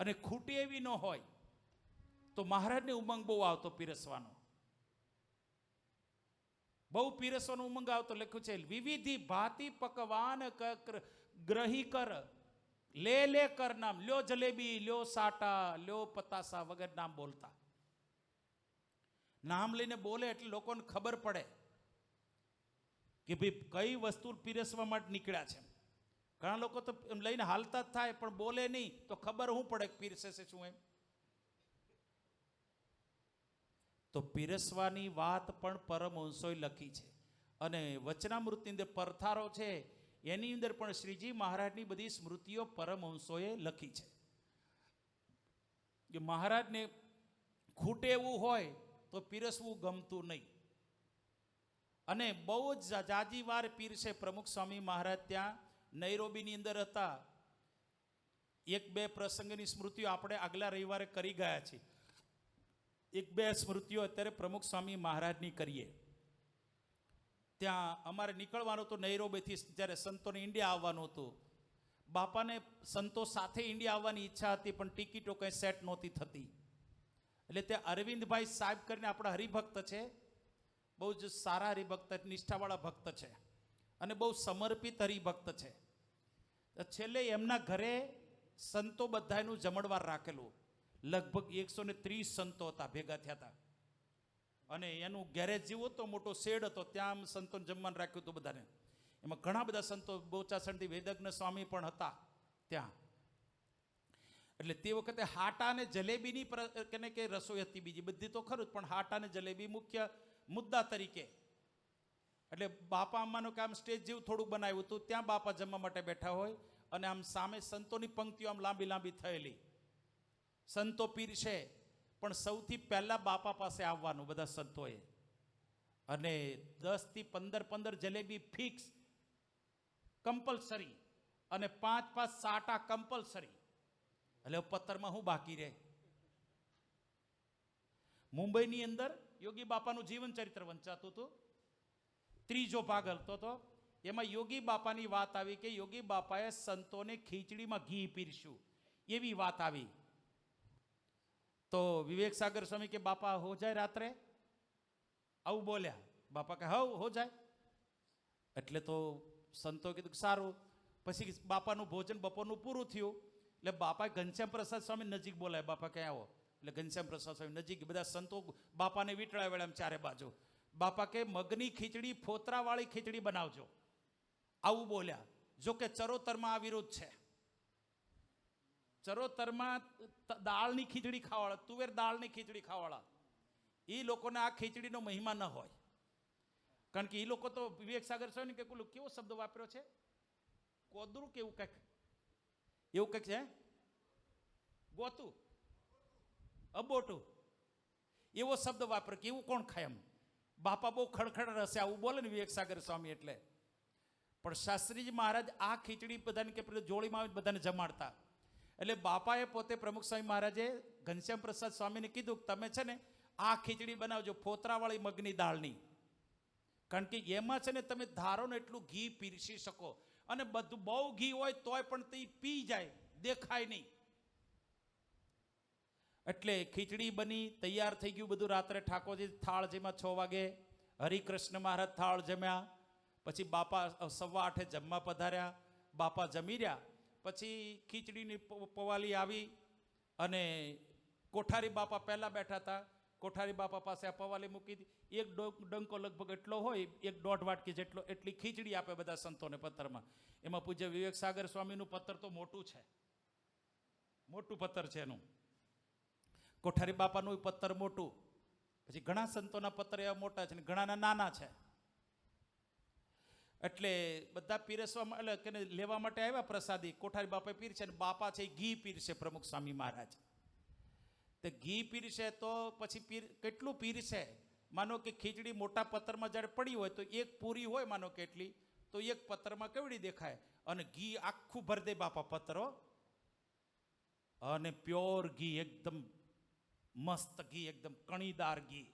અને ખૂટી એવી ન હોય તો મહારાજને ઉમંગ બહુ આવતો પીરસવાનો, બહુ પીરસવાનો ઉમંગ આવતો. લખ્યું છે વિવિધિ ભાતી પકવાન ગ્રહી કર લે કર નામ, લ્યો જલેબી, લ્યો સાટા, લ્યો પતાસા વગર નામ બોલતા. નામ લઈને બોલે એટલે લોકોને ખબર પડે કે ભાઈ કઈ વસ્તુ પીરસવા માટે નીકળ્યા છે. ઘણા લોકો તો એમ લઈને હાલતા જ થાય પણ બોલે નહીં તો ખબર શું પડે કે પીરસે છે શું એમ. તો પીરસવાની વાત પણ પરમહંસોએ લખી છે અને વચનામૃતની અંદર પરથારો છે એની અંદર પણ શ્રીજી મહારાજની બધી સ્મૃતિઓ પરમહંસોએ લખી છે કે મહારાજને ખૂટે એવું હોય તો પીરસવું ગમતું નહીં. અને બહુ જ જાજી વાર પીરસે. પ્રમુખ સ્વામી મહારાજ ત્યાં નૈરોબીની અંદર હતા. 1-2 પ્રસંગની સ્મૃતિઓ આપણે આગલા રવિવારે કરી ગયા છીએ. 1-2 સ્મૃતિઓ અત્યારે પ્રમુખ સ્વામી મહારાજની કરીએ. ત્યાં અમારે નીકળવાનું હતું નૈરોબીથી, જ્યારે સંતોને ઇન્ડિયા આવવાનું હતું. બાપાને સંતો સાથે ઇન્ડિયા આવવાની ઈચ્છા હતી પણ ટિકિટો કંઈ સેટ નહોતી થતી. એટલે તે અરવિંદભાઈ સાહેબ કરીને આપણા હરિભક્ત છે, બહુ જ સારા હરિભક્ત, નિષ્ઠાવાળા ભક્ત છે અને બહુ સમર્પિત હરિભક્ત છે. છેલ્લે એમના ઘરે સંતો બધાનું જમણવાર રાખેલું. લગભગ 130 સંતો હતા, ભેગા થયા હતા. અને એનું ગેરેજ જેવો હતો, મોટો શેડ હતો, ત્યાં સંતોને જમવાનું રાખ્યું હતું બધાને. એમાં ઘણા બધા સંતો બોચાસણથી વેદજ્ઞ સ્વામી પણ હતા ત્યાં. એટલે તે વખતે હાટા અને જલેબીની કે રસોઈ હતી, બીજી બધી તો ખરું જ, પણ હાટા અને જલેબી મુખ્ય મુદ્દા તરીકે. એટલે બાપા અમ્માનું કે આમ સ્ટેજ જેવું થોડું બનાવ્યું હતું, ત્યાં બાપા જમવા માટે બેઠા હોય અને આમ સામે સંતોની પંક્તિઓ આમ લાંબી લાંબી થયેલી. સંતો પીરસે પણ સૌથી પહેલા બાપા પાસે આવવાનું બધા સંતોએ. અને 10 થી 15 જલેબી ફિક્સ કમ્પલસરી અને 5 સાટા કમ્પલસરી. એટલે પત્તરમાં હું બાકી રહે. મુંબઈની અંદર યોગી બાપાનું જીવન ચરિત્ર વંચાતું હતું, 3જો ભાગ હતો તો એમાં યોગી બાપાની વાત આવી કે યોગી બાપાએ સંતોને ખીચડીમાં ઘી પીરસ્યું એવી વાત આવી. તો વિવેક સાગર સ્વામી કે બાપા હો જાય રાત્રે, આવું બોલ્યા. બાપા કે હો જાય. એટલે તો સંતો કીધું સારું. પછી બાપાનું ભોજન બપોરનું પૂરું થયું એટલે બાપા ઘનશ્યામ પ્રસાદ સ્વામી નજીક બોલાય. બાપા ક્યાં આવો? એટલે ઘનશ્યામ પ્રસાદ સ્વામી નજીક, બધા સંતો બાપાને વીંટળાય વેળા ચારે બાજુ. બાપા કે મગની ખીચડી, ફોતરાવાળી ખીચડી બનાવજો, આવું બોલ્યા. જો કે ચરોતરમાં આ વિરોધ છે. ચરોતરમાં દાળની ખીચડી ખાવાળા, તુવેર દાળની ખીચડી ખાવાળા, એ લોકોને આ ખીચડીનો મહિમા ન હોય. કારણ કે એ લોકો તો વિવેક સાગર સ્વામી કે કેવો શબ્દ વાપર્યો છે, કોદરું કેવું કંઈક એવું કંઈક છે, ગોતું અબોટું એવો શબ્દ વાપરે કે એવું કોણ ખાય એમ. બાપા બહુ ખડખડ હશે આવું બોલે ને વિવેક સાગર સ્વામી. એટલે પણ શાસ્ત્રીજી મહારાજ આ ખીચડી બધાને કે જોડીમાં બધાને જમાડતા. એટલે બાપાએ પોતે પ્રમુખ સ્વામી મહારાજે ઘનશ્યામ પ્રસાદ સ્વામીને કીધું કે તમે છે ને આ ખીચડી બનાવજો, ફોતરાવાળી મગની દાળની. કારણ કે એમાં છે ને તમે ધારો ને એટલું ઘી પીરસી શકો. અને બધું બહુ ઘી હોય તોય પણ તે પી જાય, દેખાય નહીં. એટલે ખીચડી બની, તૈયાર થઈ ગયું બધું. રાત્રે ઠાકોરજી થાળ જેમાં 6 વાગે હરિકૃષ્ણ મહારાજ થાળ જમ્યા. પછી બાપા 8:15 જમવા પધાર્યા. બાપા જમી રહ્યા. પછી ખીચડીની પવાલી આવી અને કોઠારી બાપા પહેલાં બેઠા હતા. કોઠારી બાપા પાસે આ પવાલી મૂકી હતી. એક ડંકો લગભગ એટલો હોય, 1-1.5 વાટકી જેટલો, એટલી ખીચડી આપે બધા સંતોને પત્તરમાં. એમાં પૂજ્ય વિવેક સાગર સ્વામીનું પત્તર તો મોટું છે, મોટું પત્તર છે એનું. કોઠારી બાપાનું પત્તર મોટું. પછી ઘણા સંતોના પત્તર એવા મોટા છે ને ઘણાના નાના છે. એટલે બધા પીરસવા એટલે કે લેવા માટે આવ્યા પ્રસાદી. કોઠારી બાપા પીરસે અને બાપા છે ઘી પીરસે પ્રમુખ સ્વામી મહારાજ. તે ઘી પીરસે તો પછી કેટલું પીરસે? માનો કે ખીચડી મોટા પત્તરમાં જ્યારે પડી હોય તો એક પૂરી હોય માનો કે એટલી, તો એક પત્તરમાં કેવડી દેખાય, અને ઘી આખું ભર દે બાપા પત્તરો. અને પ્યોર ઘી, એકદમ મસ્ત ઘી, એકદમ કણીદાર ઘી.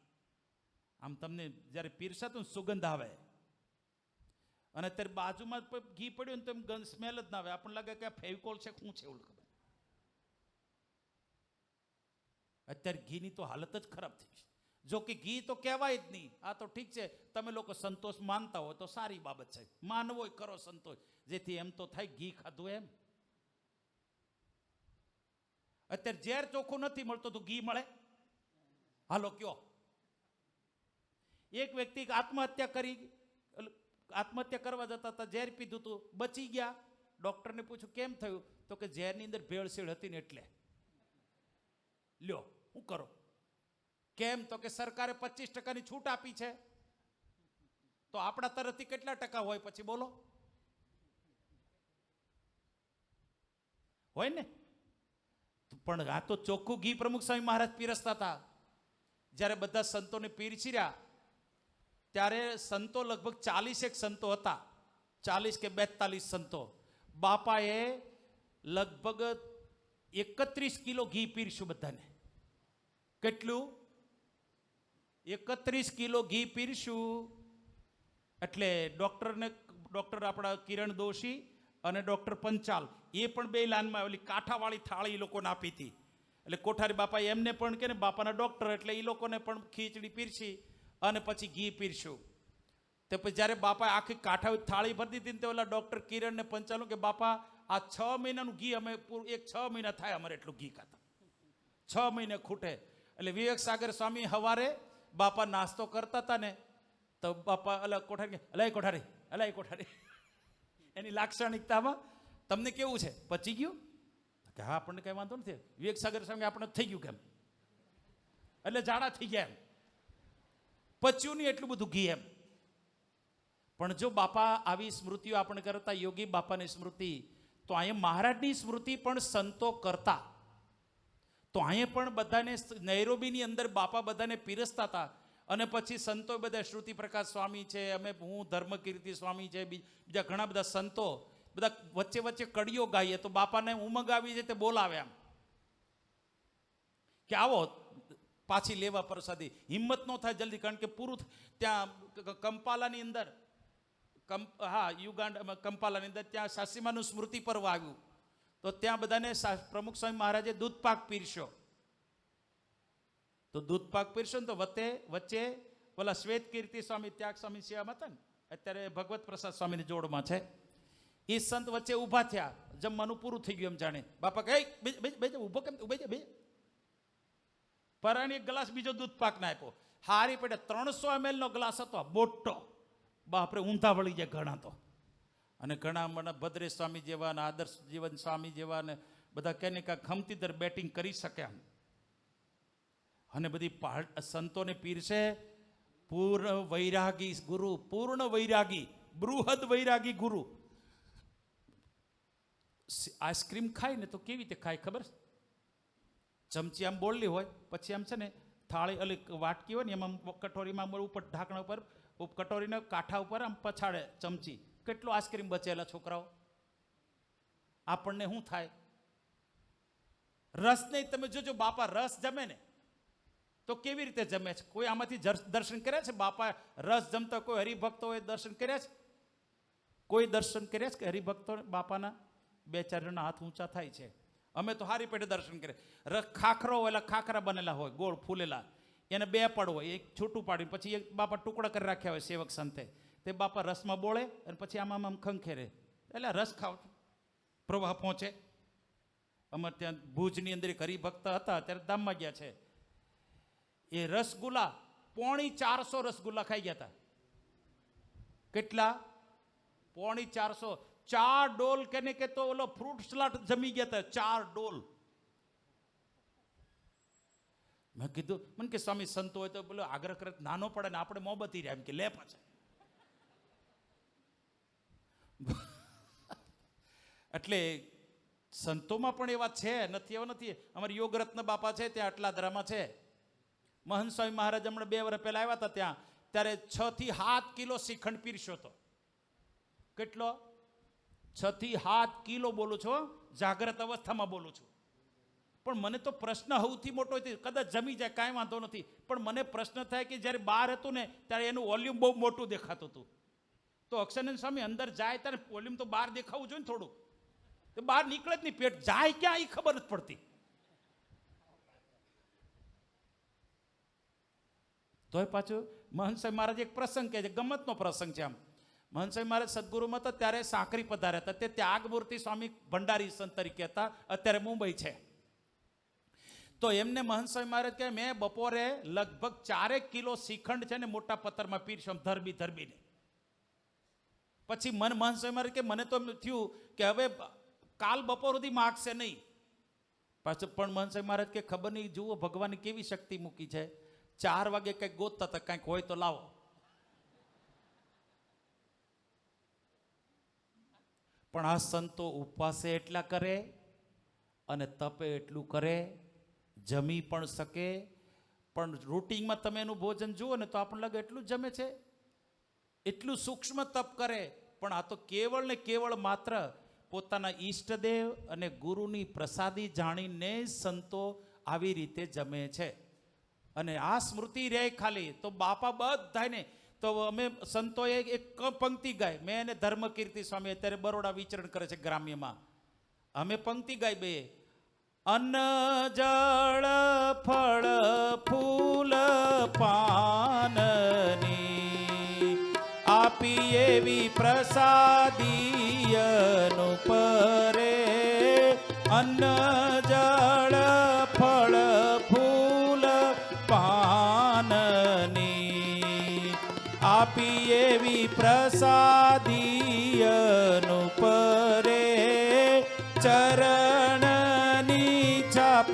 આમ તમને જ્યારે પીરસાતું સુગંધ આવે. અને અત્યારે બાજુમાં ઘી પડ્યું ને તો એમ ગંધ સ્મેલ જ ના આવે, આપણને લાગે કે આ ફેવિકોલ છે શું છે એવું ખબર. અત્યારે ઘીની તો હાલત જ ખરાબ થઈ છે. જો કે ઘી તો કહેવાય જ નહીં. આ તો ઠીક છે, તમે લોકો સંતોષ માનતા હોય તો સારી બાબત છે, માનવો કરો સંતોષ, જેથી એમ તો થાય ઘી ખાધું એમ. અત્યારે ઝેર ચોખ્ખું નથી મળતો તો ઘી મળે? હાલો કયો. એક વ્યક્તિ આત્મહત્યા કરવા જતા હતા, ઝેર પીધું હતું, બચી ગયા. ડોક્ટરને પૂછ્યું કેમ થયું, તો કે ઝેરની અંદર ભેળસેળ હતી ને એટલે. લ્યો શું કરો? કેમ, તો કે સરકારે 25% છૂટ આપી છે. તો આપણા તરફથી કેટલા ટકા હોય પછી બોલો? હોય ને. પણ આ તો ચોખ્ખું ઘી પ્રમુખ સ્વામી મહારાજ પીરસતા હતા. જ્યારે બધા સંતોને પીરસી રહ્યા ત્યારે સંતો લગભગ 40 સંતો હતા, 40 કે 42 સંતો. બાપાએ લગભગ 31 કિલો ઘી પીરસ્યું બધાને. કેટલું? 31 કિલો ઘી પીરસ્યું. એટલે ડૉક્ટર આપણા કિરણ દોશી અને ડૉક્ટર પંચાલ એ પણ બે લાઈનમાં ઓલી કાંઠાવાળી થાળી એ લોકોને આપી હતી. એટલે કોઠારી બાપાએ એમને પણ કે ને બાપાના ડૉક્ટર એટલે એ લોકોને પણ ખીચડી પીરસી અને પછી ઘી પીરસ્યું. તો પછી જ્યારે બાપાએ આખી કાંઠા થાળી ભરી દીધી ને તો ઓલા ડૉક્ટર કિરણને પંચાલું કે બાપા આ 6 મહિનાનું ઘી અમે 6 મહિના થાય અમારે એટલું ઘી ખાતા, 6 મહિને ખૂટે. એટલે વિવેક સાગર સ્વામી સવારે બાપા નાસ્તો કરતા હતા ને તો બાપા અલાઈ કોઠારી એની લાક્ષણિકતામાં તમને કેવું છે, પચી ગયું? કે હા, આપણને કઈ વાંધો નથી. વિવેક સાગર સ્વામી આપણે થઈ ગયું કેમ? એટલે જાડા થઈ ગયા એમ, પચ્યું નહીં એટલું બધું ઘી એમ. પણ જો બાપા આવી સ્મૃતિઓ આપણે કરતા, યોગી બાપાની સ્મૃતિ, તો અહીંયા મહારાજની સ્મૃતિ પણ સંતો કરતા. તો અહીંયા પણ બધાને નૈરોબીની અંદર બાપા બધાને પીરસતા હતા. અને પછી સંતો બધા શ્રુતિ પ્રકાશ સ્વામી છે, હું ધર્મકીર્તિ સ્વામી છે, બીજા ઘણા બધા સંતો બધા વચ્ચે વચ્ચે કડીઓ ગાઈએ તો બાપાને ઉમંગ આવી જાય તે બોલાવે આમ કે આવો પાછી લેવા પ્રસાદી. હિંમત ન થાય જલ્દી, કારણ કે પૂરું ત્યાં કંપાલાની અંદર યુગાન્ડા કંપાલાની અંદર ત્યાં સાસીમાનું સ્મૃતિ પર્વ આવ્યું. તો ત્યાં બધાને પ્રમુખ સ્વામી મહારાજે દૂધપાક પીરસ્યો. તો દૂધપાક પીરસ્યો ને તો વચ્ચે ઓલા શ્વેત કીર્તિ સ્વામી ત્યાગ સ્વામી સેવામાં હતા ને, અત્યારે ભગવત પ્રસાદ સ્વામીની જોડમાં છે, એ સંત વચ્ચે ઊભા થયા. જમવાનું પૂરું થઈ ગયું એમ જાણે. બાપા કહે ઊભો કેમ? બે પરાણી એક ગ્લાસ બીજો દૂધપાક ના આપ્યો. હારી પેટે 300 ml નો ગ્લાસ હતો મોટો. બાપરે ઊંધા વળી જાય ઘણા તો. અને ઘણા મને ભદ્રેશ સ્વામી જેવા ને આદર્શ જીવન સ્વામી જેવા ને બધા કે ખમતીદર બેટિંગ કરી શકે આમ. અને બધી સંતોને પીરસે. પૂર્ણ વૈરાગી ગુરુ, પૂર્ણ વૈરાગી, બૃહદ વૈરાગી ગુરુ. આઈસ્ક્રીમ ખાય ને તો કેવી રીતે ખાય ખબર? ચમચી આમ બોલલી હોય, પછી આમ છે ને થાળી અલી વાટકી હોય ને એમાં કટોરીમાં ઉપર ઢાંકણા ઉપર કટોરીના કાંઠા ઉપર આમ પછાડે ચમચી. કેટલો આઈસ્ક્રીમ બચેલા છોકરાઓ. આપણને શું થાય? રસ નહીં. તમે જોજો બાપા રસ જમે ને તો કેવી રીતે જમે છે? કોઈ આમાંથી દર્શન કર્યા છે? બાપા રસ જમતા કોઈ હરિભક્તો હોય દર્શન કર્યા છે? કોઈ દર્શન કર્યા છે કે હરિભક્તો બાપાના? 2-4 જણા હાથ ઊંચા થાય છે. અમે તો હારી પેટે દર્શન કરીએ. ખાખરો હોય, ખાખરા બનેલા હોય ગોળ ફૂલેલા, એને 2 પડ હોય, એક છૂટું પાડી પછી એક બાપા ટુકડા કરી રાખ્યા હોય સેવક સંતે. તે બાપા રસમાં બોળે અને પછી આમ ખંખેરે. એટલે રસ ખાવ પ્રવાહ પહોંચે. અમારે ત્યાં ભુજની અંદર એક હરિભક્ત હતા, અત્યારે ધામમાં ગયા છે. એ રસગુલ્લા 450 રસગુલ્લા ખાઈ ગયા હતા. કેટલા? 450. 4 ડોલ કેને કે તો ઓલો ફ્રૂટ સલાડ જમી ગયા હતા. 4 ડોલ. મેં કીધું, મને કે સ્વામી સંતો હોય તો બોલો આગ્રહ કરે નાનો પડે ને આપણે મોબતી રહ્યા એમ કે લે પાછા. એટલે સંતોમાં પણ એવા છે, નથી એવા નથી. અમારે યોગરત્ન બાપા છે ત્યાં અટલાદરામાં છે. મહંત સ્વામી મહારાજ હમણાં 2 વર્ષ પહેલા આવ્યા હતા ત્યાં, ત્યારે 6 થી 7 કિલો શ્રીખંડ પીરસ્યો હતો. કેટલો? 6 થી 7 કિલો બોલું છું, જાગ્રત અવસ્થામાં બોલું છું. પણ મને તો પ્રશ્ન સૌથી મોટો હતો, કદાચ જમી જાય કાંઈ વાંધો નથી, પણ મને પ્રશ્ન થાય કે જ્યારે બહાર હતું ને ત્યારે એનું વોલ્યુમ બહુ મોટું દેખાતું હતું. તો અક્ષરાનંદ સ્વામી અંદર જાય ત્યારે વોલ્યુમ તો બહાર દેખાવું જોઈએ ને થોડું, તો બહાર નીકળે જ નહીં, પેટ જાય ક્યાં એ ખબર જ પડતી. તોય પાછું મહંત સાહેબ મહારાજ એક પ્રસંગ કહે છે, ગમતનો પ્રસંગ છે. આમ મહંત સાહેબ મહારાજ સદગુરુમાં હતા ત્યારે સાંકરી પધાર્યા હતા. તે ત્યાગમૂર્તિ સ્વામી ભંડારી સંત તરીકે હતા, અત્યારે મુંબઈ છે. તો એમને મહંત સ્વામી મહારાજ કહે, મેં બપોરે લગભગ 4 કિલો શ્રીખંડ છે ને મોટા પથ્થરમાં પીરશું ધરબીને. પછી મહંત સ્વામી મહારાજ કે મને તો એમ થયું કે હવે કાલ બપોર સુધી માગશે નહીં. પાછું પણ મહંત સ્વામી મહારાજ કે ખબર નહીં, જુઓ ભગવાને કેવી શક્તિ મૂકી છે. 4 વાગે કંઈક ગોતતા હતા, કંઈક હોય તો લાવો. પણ આ સંતો ઉપવાસે એટલા કરે અને તપે એટલું કરે, જમી પણ શકે, પણ રૂટિનમાં તમે એનું ભોજન જુઓ ને તો આપણને લાગે એટલું જમે છે, એટલું સૂક્ષ્મ તપ કરે. પણ આ તો કેવળ ને કેવળ માત્ર પોતાના ઈષ્ટદેવ અને ગુરુની પ્રસાદી જાણીને સંતો આવી રીતે જમે છે. અને આ સ્મૃતિ રહે ખાલી તો બાપા બધાને. તો અમે સંતોએ એક પંક્તિ ગાય, મેં એને ધર્મકીર્તિ સ્વામી અત્યારે બરોડા વિચરણ કરે છે ગ્રામ્યમાં, અમે પંક્તિ ગાય બે, અન્ન જળ ફળ ફૂલ પાનની આપી એવી પ્રસાદીયનું પરે. અન્ન જળ ફળ ફૂલ પાનની આપી એવી પ્રસાદીયનું પરે. ચરણની છાપ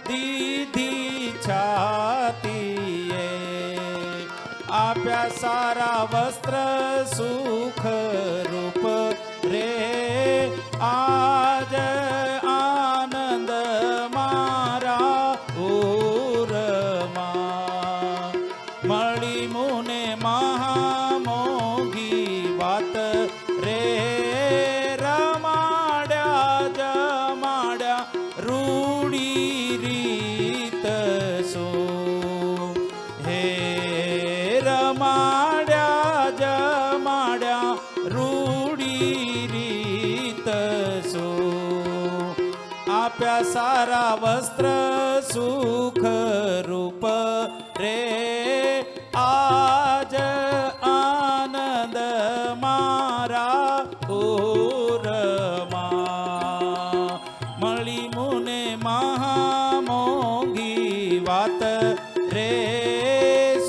દીધી છાતીએ આપ્યા સારા વસ્ત્ર સુખ રૂપ રે. આજ આનંદ મારા ઉરમાં મળી મુને મહામોઘી વાત રે. રમાડ્યા જમાડ્યા રૂડી રીત શું, હે રમાડ્યા જમાડ્યા રૂડી રીત શું. આપ્યા સારા વસ્ત્ર સુખ રૂપ રે. આજ આનંદ મારા ઉરમાં મળી મુને મહામોઘી વાત રે.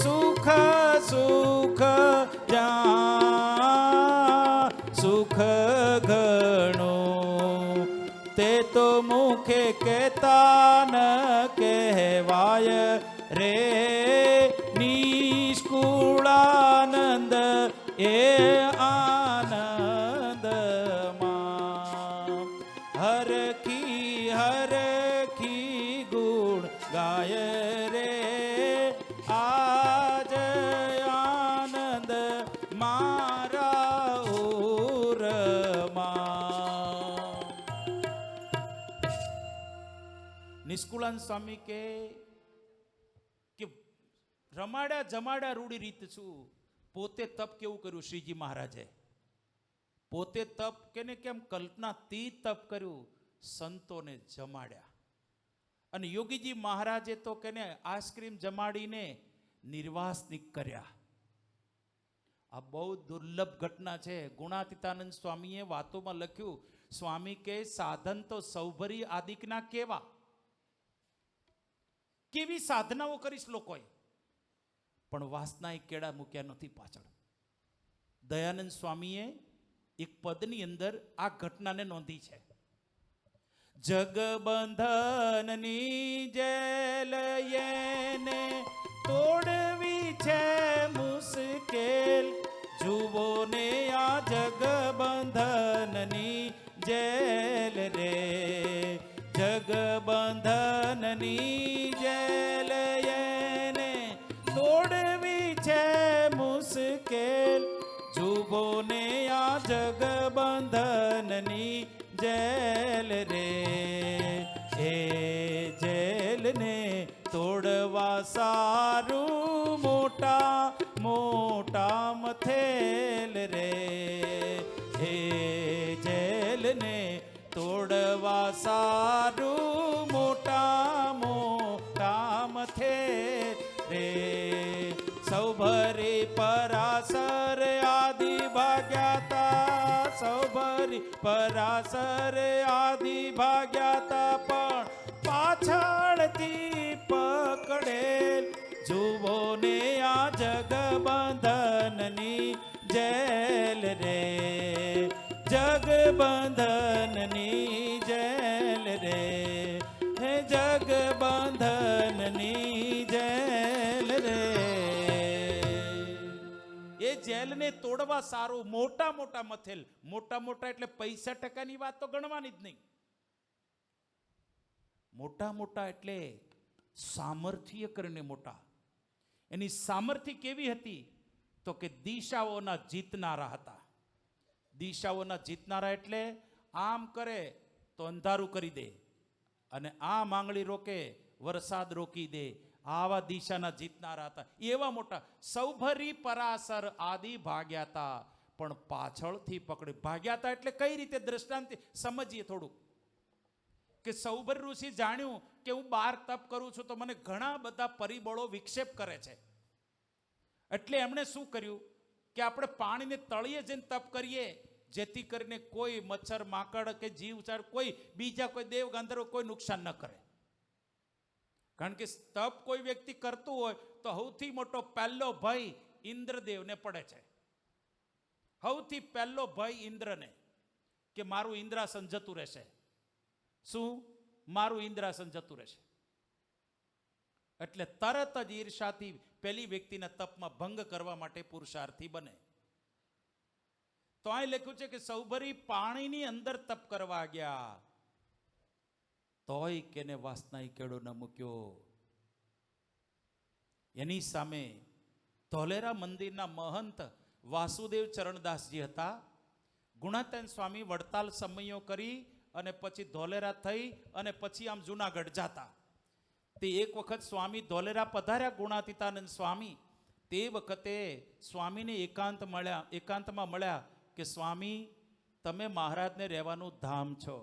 સુખ સુખ જા સુખ ઘણું તે તો મુખે કહેતા ન કહેવાય રે. નિષ્કુળાનંદ એ આનંદમાં હરખી હરખી ગુણ ગાય રે. આજ આનંદ મારા ઉરમાં. નિષ્કુળાનંદ સ્વામી કે રમાડ્યા જમાડ્યા રૂડી રીત છું. પોતે તપ કેવું કર્યું શ્રીજી મહારાજે, પોતે તપ કેને કેમ કલ્પનાતીત તપ કર્યું, સંતોને જમાડ્યા. અને યોગીજી મહારાજે તો કેને આઈસ્ક્રીમ જમાડીને નિર્વાસનિક કર્યા. આ બહુ દુર્લભ ઘટના છે. ગુણાતીતાનંદ સ્વામીએ વાતોમાં લખ્યું, સ્વામી કે સાધન તો સૌભરી આદિકના કેવા, કેવી સાધનાઓ કરીશ લોકોએ, પણ વાસના એક કેળા મૂક્યા નથી પાછળ. દયાનંદ સ્વામીએ એક પદની અંદર આ ઘટનાને નોંધી છે. જગબંધનની જેલ એને તોડવી છે મુશ્કેલ, જુઓ ને આ જગબંધનની જેલ રે. જગબંધનની જેલ એને તોડવી છે મુશ્કેલ, જુઓ ને આ જગબંધનની જેલ રે. એ જેલને તોડવા સારું મોટા મોટા મથેલ રે, હે જેલને તોડવા સારું મોટા મોટા મથેલ રે. સૌ ભરી પરાસર આદિ ભાગ્યાતા, સૌ ભરી પરાસર આદિ ભાગ્યાતા, પણ પાછળથી પકડેલ જુઓ ને આ જગબંધનની જેલ રે, જગબંધનની જેલ રે, હે જગબંધનની જેલ રે. એ જેલને તોડવા સારું મોટા મોટા મથેલ. મોટા મોટા એટલે પૈસા ટકાની વાત તો ગણવાની જ નહીં. મોટા મોટા એટલે સામર્થ્ય કરીને મોટા. એની સામર્થ્ય કેવી હતી તો કે દિશાઓના જીતનારા હતા. દિશાઓના જીતનારા એટલે આમ કરે તો અંધારું કરી દે, અને આ માંગણી રોકે વરસાદ રોકી દે. આવા દિશાના જીતનારા હતા. એવા મોટા. સૌભરી પરાસર આદિ ભાગ્યાતા, પણ પાછળથી પકડી ભાગ્યાતા એટલે કઈ રીતે દ્રષ્ટાંત સમજીએ થોડુંક. કે સૌભર ઋષિ જાણ્યું કે હું 12 તપ કરું છું તો મને ઘણા બધા પરિબળો વિક્ષેપ કરે છે. એટલે એમણે શું કર્યું કે આપણે પાણીને તળિયે જઈને તપ કરીએ, જેથી કરીને કોઈ મચ્છર માકડ કે જીવચાર કોઈ બીજા કોઈ દેવ ગંધર્વ કોઈ નુકસાન ન કરે. કારણ કે તપ કોઈ વ્યક્તિ કરતું હોય તો સૌથી મોટો પહેલો ભય ઇન્દ્રદેવને પડે છે. સૌથી પહેલો ભય ઇન્દ્રને, કે મારું ઇન્દ્રાસન જતું રહેશે. શું? મારું ઇન્દ્રાસન જતું રહેશે. એટલે તરત જ ઈર્ષાથી પેલી વ્યક્તિના તપમાં ભંગ કરવા માટે પુરુષાર્થી બને. તો અહીં લખ્યું છે કે સૌભરી પાણીની અંદર તપ કરવા ગયા, તોય કેને વાસનાઈ કેળો ન મૂક્યો. એની સામે ધોલેરા મંદિરના મહંત વાસુદેવ ચરણદાસજી હતા. ગુણાતીતાનંદ સ્વામી વડતાલ સમયો કરી અને પછી ધોલેરા થઈ અને પછી આમ જુનાગઢ જાતા. તે એક વખત સ્વામી ધોલેરા પધાર્યા ગુણાતીતાનંદ સ્વામી. તે વખતે સ્વામીને એકાંતમાં મળ્યા કે સ્વામી, તમે મહારાજને રહેવાનું ધામ છો,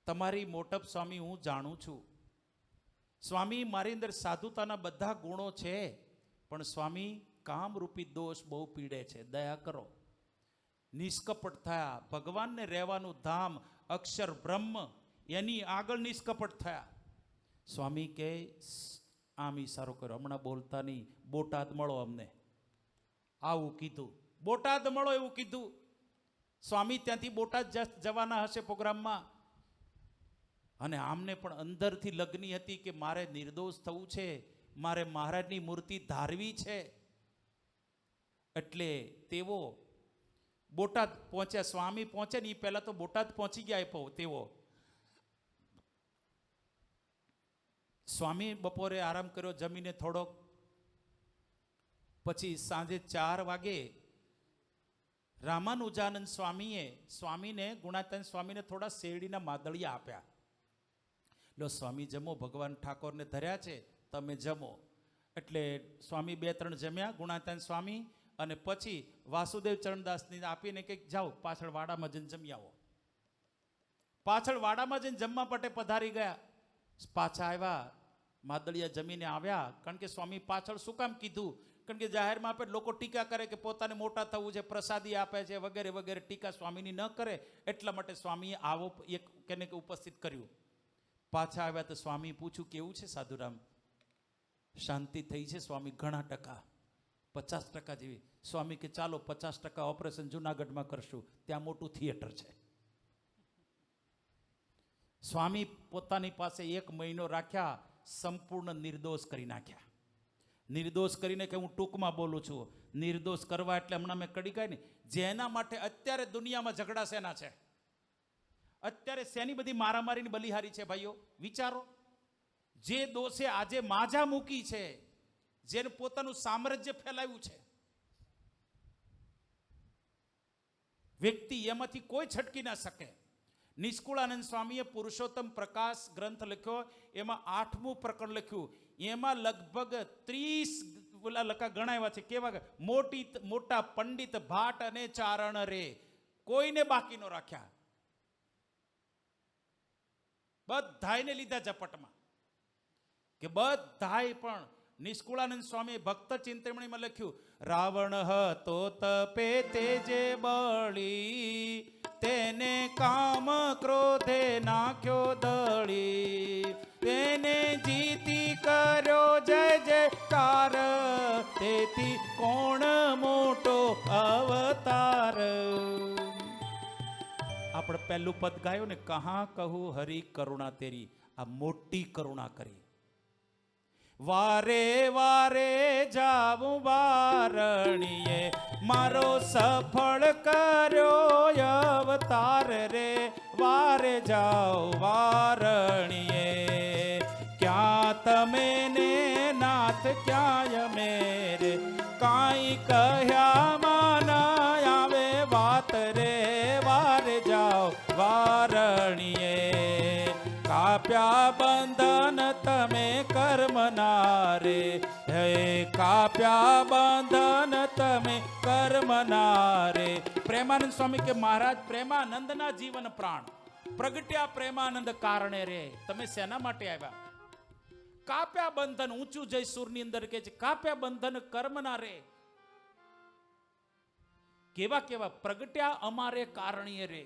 તમારી મોટપ સ્વામી હું જાણું છું. સ્વામી, મારી અંદર સાધુતાના બધા ગુણો છે, પણ સ્વામી કામરૂપી દોષ બહુ પીડે છે, દયા કરો. નિષ્કપટ થયા. ભગવાનને રહેવાનું ધામ અક્ષર બ્રહ્મ, એની આગળ નિષ્કપટ થયા. સ્વામી કે આમ ઈશારો કર્યો, હમણાં બોલતા નહીં, બોટાદ મળો અમને. આવું કીધું, બોટાદ મળો એવું કીધું. સ્વામી ત્યાંથી બોટાદ જવાના હશે પ્રોગ્રામમાં. અને આમને પણ અંદરથી લગ્ની હતી કે મારે નિર્દોષ થવું છે, મારે મહારાજની મૂર્તિ ધારવી છે. એટલે તેઓ બોટાદ પહોંચ્યા. સ્વામી પહોંચે ને એ પહેલા તો બોટાદ પહોંચી ગયા તેઓ. સ્વામી બપોરે આરામ કર્યો, જમીને થોડોક. પછી સાંજે 4 વાગે રામાનુજાનંદ સ્વામીને ગુણાતીતાનંદ સ્વામીને થોડા શેરડીના માદળિયા આપ્યા. લો સ્વામી જમો, ભગવાન ઠાકોરને ધર્યા છે, તમે જમો. એટલે સ્વામી 2-3 જમ્યા ગુણાતીતાનંદ સ્વામી, અને પછી વાસુદેવ ચરણદાસને આપીને કે જાઓ પાછળ વાડામાં જઈને જમી આવો. પાછળ વાડામાં જઈને જમવા માટે પધારી ગયા. પાછા આવ્યા, માદળિયા જમીને આવ્યા. કારણ કે સ્વામી પાછળ શું કામ કીધું? કારણ કે જાહેરમાં આપે લોકો ટીકા કરે કે પોતાને મોટા થવું છે, પ્રસાદી આપે છે વગેરે વગેરે, ટીકા સ્વામીની ન કરે એટલા માટે સ્વામીએ આવો એક કેને કે ઉપસ્થિત કર્યું. પાછા આવ્યા તો સ્વામી પૂછ્યું, કેવું છે સાધુરામ? શાંતિ થઈ છે સ્વામી? ઘણા ટકા, 50% જેવી. સ્વામી કે ચાલો 50% ઓપરેશન જુનાગઢમાં કરશું, ત્યાં મોટું થિયેટર છે. સ્વામી પોતાની પાસે 1 મહિનો રાખ્યા, સંપૂર્ણ નિર્દોષ કરી નાખ્યા. નિર્દોષ કરીને કે હું ટૂંકમાં બોલું છું, નિર્દોષ કરવા એટલે હમણાં મેં કડી કાંઈ નહીં. જેના માટે અત્યારે દુનિયામાં ઝઘડા શેના છે? અત્યારે શેની બધી મારામારીની બલિહારી છે ભાઈઓ? વિચારો. જે દોષે આજે માજા મૂકી છે, જેને પોતાનું સામ્રાજ્ય ફેલાવ્યું છે, વ્યક્તિ એમાંથી કોઈ છટકી ના શકે. નિષ્કુળાનંદ સ્વામીએ પુરુષોત્તમ પ્રકાશ ગ્રંથ લખ્યો, એમાં 8મું પ્રકરણ લખ્યું. એમાં લગભગ 30 પેલા લખા ગણાવ્યા છે કેવા મોટા પંડિત ભાટ અને ચારણ રે, કોઈને બાકી નો રાખ્યા, બધાયને લીધા ઝપટમાં. કે બધાય પણ નિષ્કુળાનંદ સ્વામી ભક્ત ચિંતામણીમાં લખ્યું, રાવણ હતો તપે તેજે બળી, તેને કામ ક્રોધે નાખ્યો દળી, તેને જીતી કર્યો જય જયકાર, તેથી કોણ મોટો અવતાર. આપણે પહેલું પદ ગાયું ને, કહા કહું હરી કરુણા તેરી, આ મોટી કરુણા કરી. વારે વારે જાવું વારણીએ, મારો સફળ કર્યો અવતાર રે, વારે જાઓ વારણીએ. ક્યાં તમે ને નાથ ક્યાં અમે રે, કાંઈ કહ્યા માં ના આવે વાત રે, વારે જાઓ વારણીએ. કાપ્યા બંધન તમે કર્મના રે, હે કાપ્યા બંધન તમે કર્મના રે. પ્રેમાનંદ સ્વામી કે મહારાજ પ્રેમાનંદના જીવન પ્રાણ પ્રગટ્યા પ્રેમાનંદ કારણે રે, તમે શેના માટે આવ્યા? કાપ્યા બંધન, ઊંચું જઈ સુરની અંદર કે છે કાપ્યા બંધન કર્મના રે. કેવા કેવા પ્રગટ્યા અમારે કારણીય રે.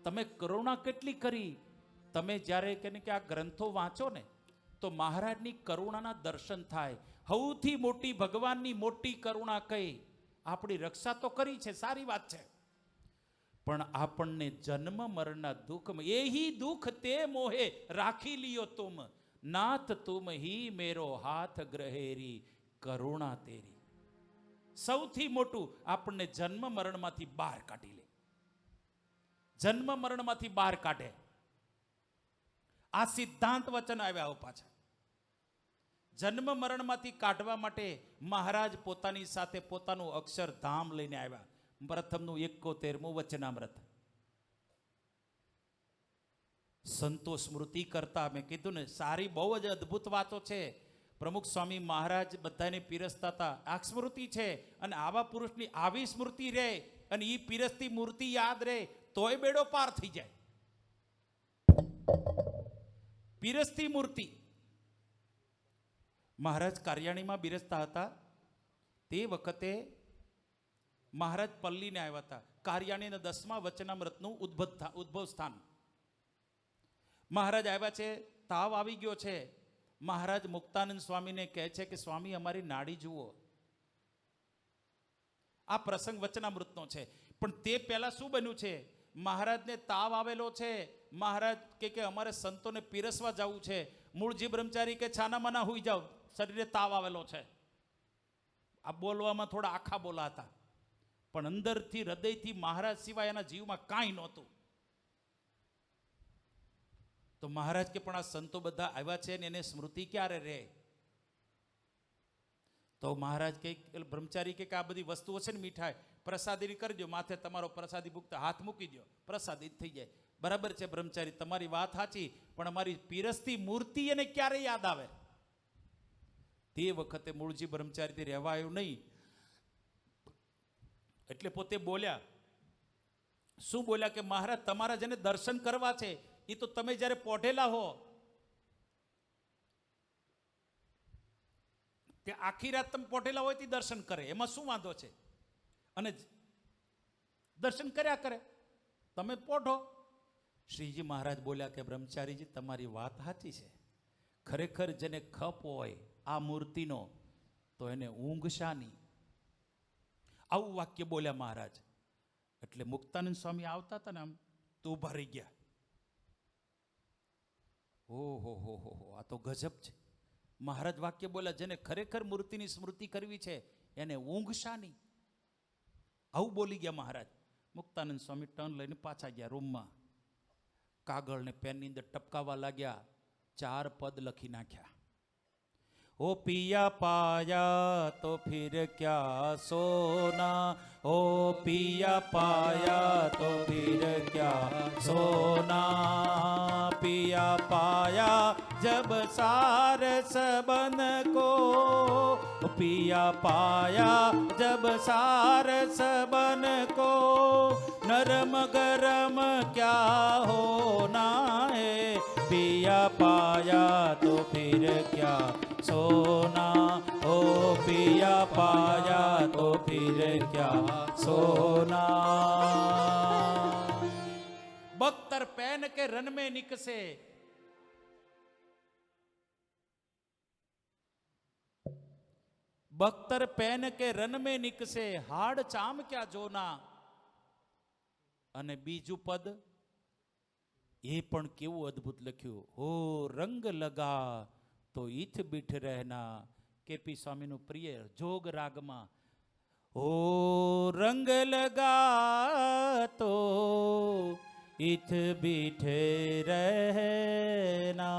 તમે કરુણા કેટલી કરી. તમે જ્યારે કે આ ગ્રંથો વાંચો ને તો મહારાજની કરુણાના દર્શન થાય. સૌથી મોટી ભગવાનની મોટી કરુણા કઈ, આપણી રક્ષા તો કરી છે, સારી વાત છે, પણ આપણને જન્મ મરણના દુઃખમાં એહી દુઃખ તે મોહે રાખી લિયો તુમ, નાથ તુમ હી મેરો હાથ ગ્रहेરી, કરુણા તેરી. સૌથી મોટું આપણને જન્મ મરણમાંથી બહાર કાઢી લે, જન્મ મરણમાંથી બહાર કાઢે. આ સિદ્ધાંત વચન આવ્યા પાછા. જન્મ મરણમાંથી કાઢવા માટે મહારાજ પોતાની સાથે પોતાનું અક્ષરધામ લઈને આવ્યા. પ્રથમનું 71મું વચનામૃત. સંતો સ્મૃતિ કરતા મેં કીધું ને, સારી બહુ જ અદ્ભુત વાતો છે. પ્રમુખ સ્વામી મહારાજ બધાને પીરસતા હતા. આ સ્મૃતિ છે, અને આવા પુરુષની આવી સ્મૃતિ રહે અને એ પીરસતી મૂર્તિ યાદ રહે તોય બેડો પાર થઈ જાય. પીરસતી મૂર્તિ. મહારાજ કાર્યાણીમાં બિરસતા હતા તે વખતે મહારાજ પલ્લીને આવ્યા હતા. કાર્યાણીના 10મા વચનામૃતનું ઉદ્ભવ સ્થાન. મહારાજ આવ્યા છે, તાવ આવી ગયો છે. મહારાજ મુક્તાનંદ સ્વામીને કહે છે કે સ્વામી અમારી નાડી જુઓ. આ પ્રસંગ વચનામૃતનો છે. પણ તે પહેલા શું બન્યું છે? મહારાજને તાવ આવેલો છે. મહારાજ કે અમારે સંતોને પીરસવા જવું છે. મૂળજી બ્રહ્મચારી કે છાના માના હુઈ જાવ, શરીરે તાવ આવેલો છે. આ બોલવામાં થોડા આખા બોલા હતા, પણ અંદરથી હૃદયથી મહારાજ સિવાય એના જીવમાં કાંઈ નહોતું. તો મહારાજ કે પણ આ સંતો બધા આવ્યા છે ને એને સ્મૃતિ ક્યારે રહે? તો મહારાજ કે બ્રહ્મચારી કે આ બધી વસ્તુઓ છે ને, મીઠાઈ પ્રસાદી કરજો, માથે તમારો પ્રસાદી ભૂખતા હાથ મૂકી દો, પ્રસાદી થઈ જાય. બરાબર છે બ્રહ્મચારી, તમારી વાત સાચી, પણ અમારી પીરસતી મૂર્તિ એને ક્યારે યાદ આવે? તે વખતે મૂળજી બ્રહ્મચારીથી રહેવાયું નહીં, એટલે પોતે બોલ્યા. શું બોલ્યા? કે મહારાજ તમારા જેને દર્શન કરવા છે એ તો તમે જ્યારે પોઢેલા હો તે આખી રાત તમે પોઢેલા હોય તે દર્શન કરે, એમાં શું વાંધો છે? અને દર્શન કર્યા કરે, તમે પોઢો. શ્રીજી મહારાજ બોલ્યા કે બ્રહ્મચારીજી તમારી વાત સાચી છે, ખરેખર જેને ખપ હોય આ મૂર્તિનો તો એને ઊંઘ શાની. આવું વાક્ય બોલ્યા મહારાજ. એટલે મુક્તાનંદ સ્વામી આવતા હતા ને, આમ તો ઉભા રહી ગયા. ઓહો હો હો, આ તો ગજબ છે. મહારાજ વાક્ય બોલ્યા, જેને ખરેખર મૂર્તિની સ્મૃતિ કરવી છે એને ઊંઘ શાની. આવું બોલી ગયા મહારાજ. મુક્તાનંદ સ્વામી ટર્ન લઈને પાછા ગયા રૂમમાં. કાગળ ને પેનની અંદર ટપકાવા લાગ્યા. 4 પદ લખી નાખ્યા. ओ पिया पाया तो फिर क्या सोना, ओ पिया पाया तो फिर क्या सोना, पिया पाया जब सार सबन को, पिया पाया जब सार सबन को, नरम गरम क्या होना है, पिया पाया तो फिर क्या सोना, ओ पिया पाया तो फिर क्या सोना। बख्तर पहन के रन में निकसे, बख्तर पहन के रन में निकसे, हाड़ चाम क्या जोना। અને બીજું પદ એ પણ કેવું અદ્ભુત લખ્યું, હો રંગ લગા તો ઈથ બીઠ રહેના, કેપી સ્વામીનું પ્રિય જોગ રાગમાં, હો રંગ લગા તો ઈથ બીઠે રહેના.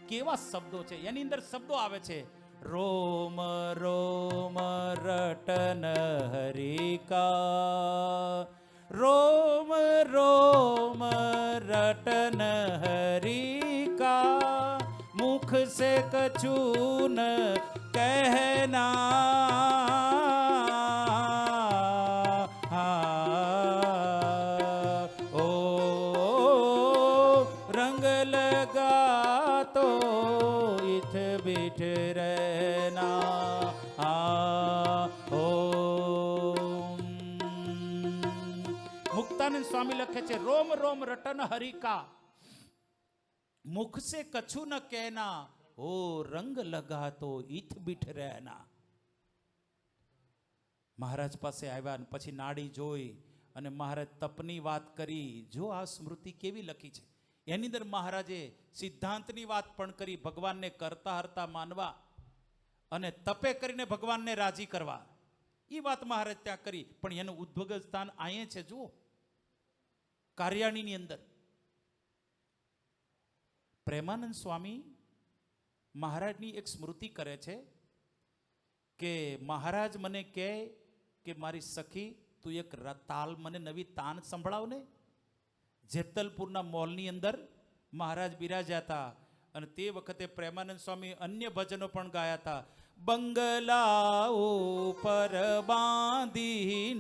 કેવા શબ્દો છે, એની અંદર શબ્દો આવે છે, રોમ રોમ રટન હરિકા, रोम रोम रटन हरि का, मुख से कछु न कहना, ओ रंग लगा तो इथ बिठ रहना, मुक्तानंद स्वामी लखे छे, रोम रोम रटन हरि का, मुख से कछु न कहना, ओ रंग लगा तो ईथ बीठ रहना. महाराज पासे आव्या ने पछी नाड़ी जोई अने महाराज तपनी वात करी. जो आ स्मृति केवी लखी छे, एनी अंदर महाराजे सिद्धांतनी वात पण करी, भगवानने करता हरता मानवा अने तपे करीने भगवानने राजी करवा. ई वात महाराज त्यां करी, पण एनुं उद्भव स्थान आए छे. जुओ कार्याणीनी अंदर प्रेमानंद स्वामी महाराजनी एक स्मृति करे छे के महाराज मने कहे के मारी सखी तू एक ताल मने नवी तान संभळाव ने. जेतलपुरना मॉलनी अंदर महाराज बिराज्या था अने ते वखते प्रेमानंद स्वामी अन्य भजनो पण गाया था. बंगलाओ पर बांधी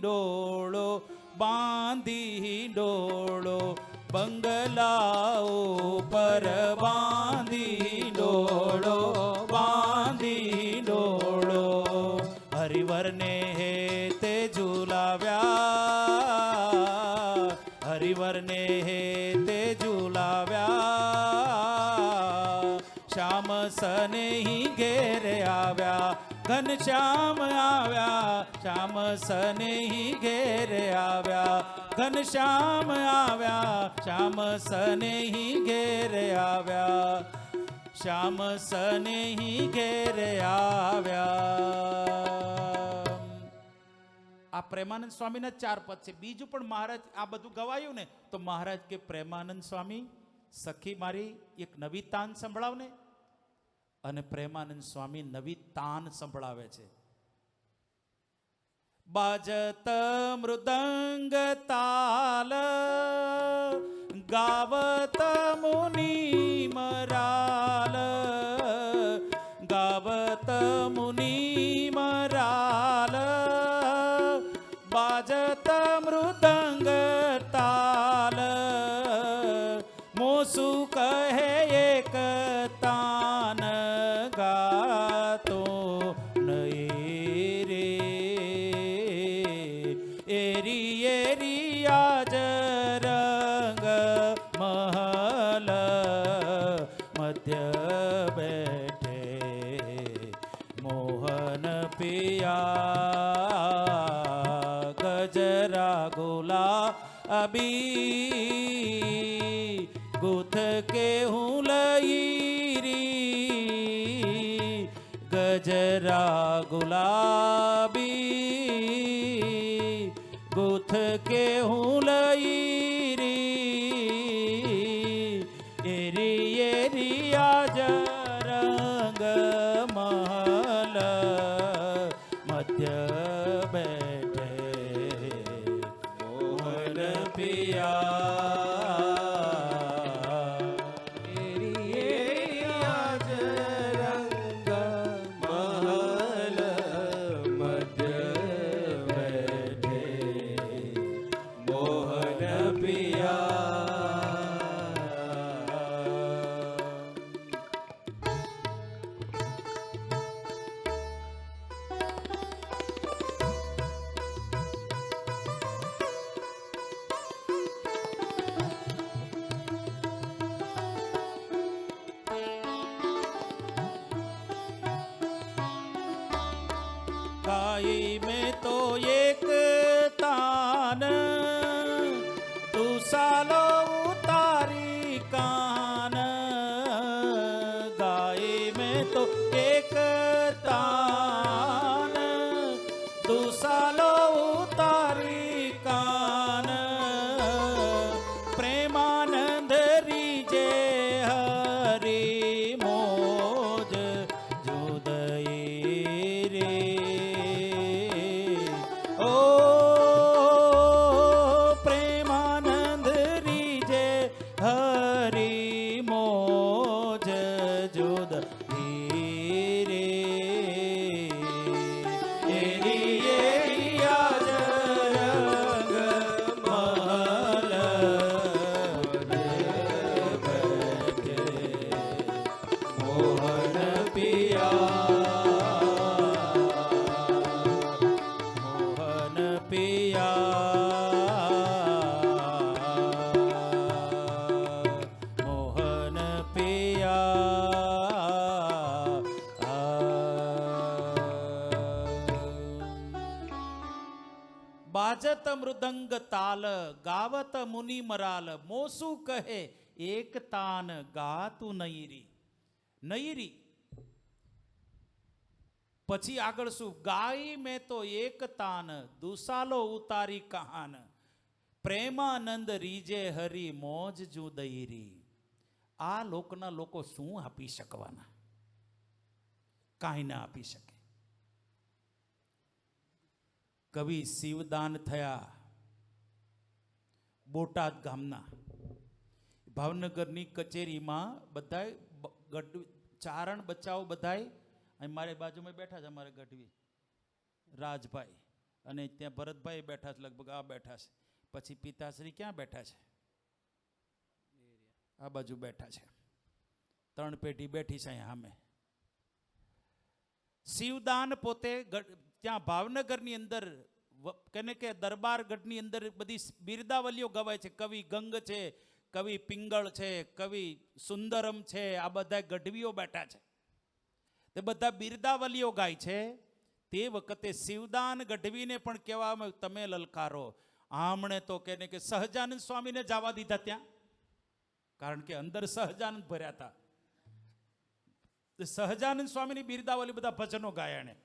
डोळो, बांधी डोळो, बंगलाओ पर बांधी डोळो, बांधी डोळो, हरिवर ने हेते झुलाव्या, हरिवर ने हेते झुलाव्या, श्याम सने ही घेर आव्या, घनश्याम आव्या, श्याम सने ही घेर आव्या, घनश्याम आव्या, श्याम सने ही घेर आव्या, श्याम सने ही घेर आव्या. आ प्रेमानंद स्वामी ना 4 पद छे. बीजू पण महाराज आ बधु गवायुं ने तो महाराज के प्रेमानंद स्वामी सखी मारी एक नवी तान संभळाव ने. અને પ્રેમાનંદ સ્વામી નવી તાન સંભળાવે છે. બાજત મૃદંગ તાલ, ગાવત મુનિ મરાલ, ગાવત મુનિ મરાલ, બાજત મૃદંગ તાલ, મોસુ કહે એક તાન ગાતો નઈ રે, એરી એરી આજ રંગ મહલ મધ્ય બેઠે, મોહન પિયા ગજરા ગુલાબી, ગુથ કે હું લઈ રી, ગજરા ગુલાબી, ગુથ કે હું લઈ રી, એરી એરી આજ રંગ મહલ મધ્ય બેઠે, મોહન પિયા ગાઈ મેં તો એક તાન તું સાલો ઉતારી કાન ગાઈ મેં તો એક તાન તું સાલો ઉતારી કાન પ્રેમાનંદ રીજે હરી મોજ જુદઈ રે ઓ પ્રેમાનંદ રીજે હરી મોજ જુદઈ રે એરી એરી આજ રંગ મહલ બેઠે મોહન મોહન બાજત મૃદંગ તાલ ગાવત મુનિ મરાલ મોસુ કહે એક તાન ગાતું નૈરી નૈરી પછી આગળ શું ગાઈ મેં તો એક તાન દુસાલો ઉતારી કહાન પ્રેમાનંદ રીજે હરી મોજ જુદઈરી આ લોકના લોકો શું આપી શકવાના કાંઈ ના આપી શકે કવિ શિવદાન થયા બોટાદ ગામના ભાવનગરની કચેરીમાં બધાય ચારણ બચાવો બધાય અહીં મારી બાજુમાં બેઠા છે અમારે ગઢવી રાજભાઈ અને ત્યાં ભરતભાઈ બેઠા છે લગભગ આ બેઠા છે પછી પિતાશ્રી ક્યાં બેઠા છે આ બાજુ બેઠા છે 3 પેઢી બેઠી છે અહીંયા સામે શિવદાન પોતે ત્યાં ભાવનગરની અંદર કેને કે દરબારગઢની અંદર બધી બિરદાવલીઓ ગવાય છે કવિ ગંગ છે કવિ પિંગળ છે કવિ સુંદરમ છે આ બધા ગઢવીઓ બેઠા છે તે બધા બિરદાવલીઓ ગાય છે તે વખતે શિવદાન ગઢવીને પણ કહેવામાં તમે લલકારો આમણે તો કેને કે સહજાનંદ સ્વામીને જવા દીધા ત્યાં કારણ કે અંદર સહજાનંદ ભર્યા હતા સહજાનંદ સ્વામીની બિરદાવલી બધા ભજનો ગાયા એને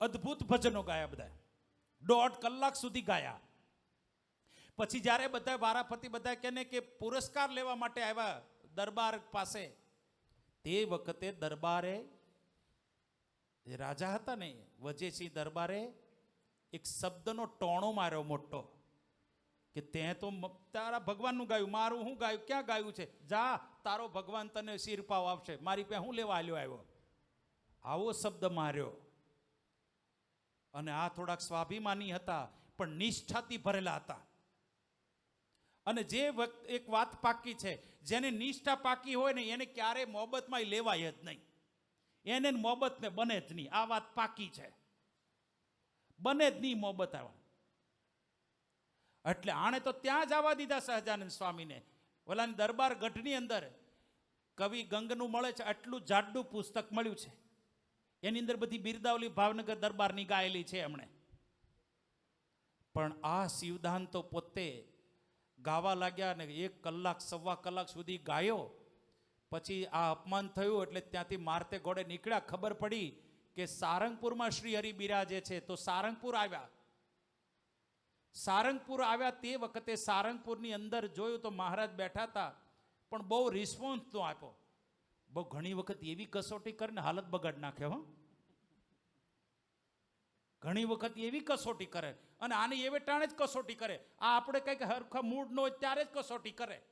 અદ્ભુત ભજનો ગાયા બધા 1.5 કલાક સુધી ગાયા પછી જ્યારે બધા વારાફરતી બધા કેને કે પુરસ્કાર લેવા માટે આવ્યા દરબાર પાસે તે વખતે દરબારે રાજા હતા ને વજેસિંહ દરબારે એક શબ્દનો ટોણો માર્યો મોટો કે તે તો તારા ભગવાનનું ગાયું મારું હું ગાયું ક્યાં ગાયું છે જા તારો ભગવાન તને શિરપાવ આપશે મારી પાસે હું લેવા આવ્યો આવો શબ્દ માર્યો અને આ થોડાક સ્વાભિમાની હતા પણ નિષ્ઠાથી ભરેલા હતા અને જે એક વાત પાકી છે જેને નિષ્ઠા પાકી હોય ને એને ક્યારે મોહબ્બતમાં લેવાય જ નહીં એને મોહબ્બતને બને જ નહીં આ વાત પાકી છે બને જ નહીં મોહબ્બત આવા એટલે આણે તો ત્યાં જવા દીધા સહજાનંદ સ્વામીને ઓલાની દરબાર ગઢની અંદર કવિ ગંગનું મળે છે આટલું જાડું પુસ્તક મળ્યું છે એની અંદર બધી બિરદાવલી ભાવનગર દરબારની ગાયેલી છે એમણે પણ આ શિવદાન તો પોતે ગાવા લાગ્યા ને 1 કલાક 1.25 કલાક સુધી ગાયો પછી આ અપમાન થયું એટલે ત્યાંથી મારતે ઘોડે નીકળ્યા ખબર પડી કે સારંગપુરમાં શ્રી હરિ બિરાજે છે તો સારંગપુર આવ્યા તે વખતે સારંગપુરની અંદર જોયું તો મહારાજ બેઠા હતા પણ બહુ રિસ્પોન્સ તો આપ્યો બહુ ઘણી વખત એવી કસોટી કરીને હાલત બગાડ નાખે હો ઘણી વખત એવી કસોટી કરે અને આને એવે ટાણે જ કસોટી કરે આ આપણે કંઈક હરખા મૂડ ન હોય ત્યારે જ કસોટી કરે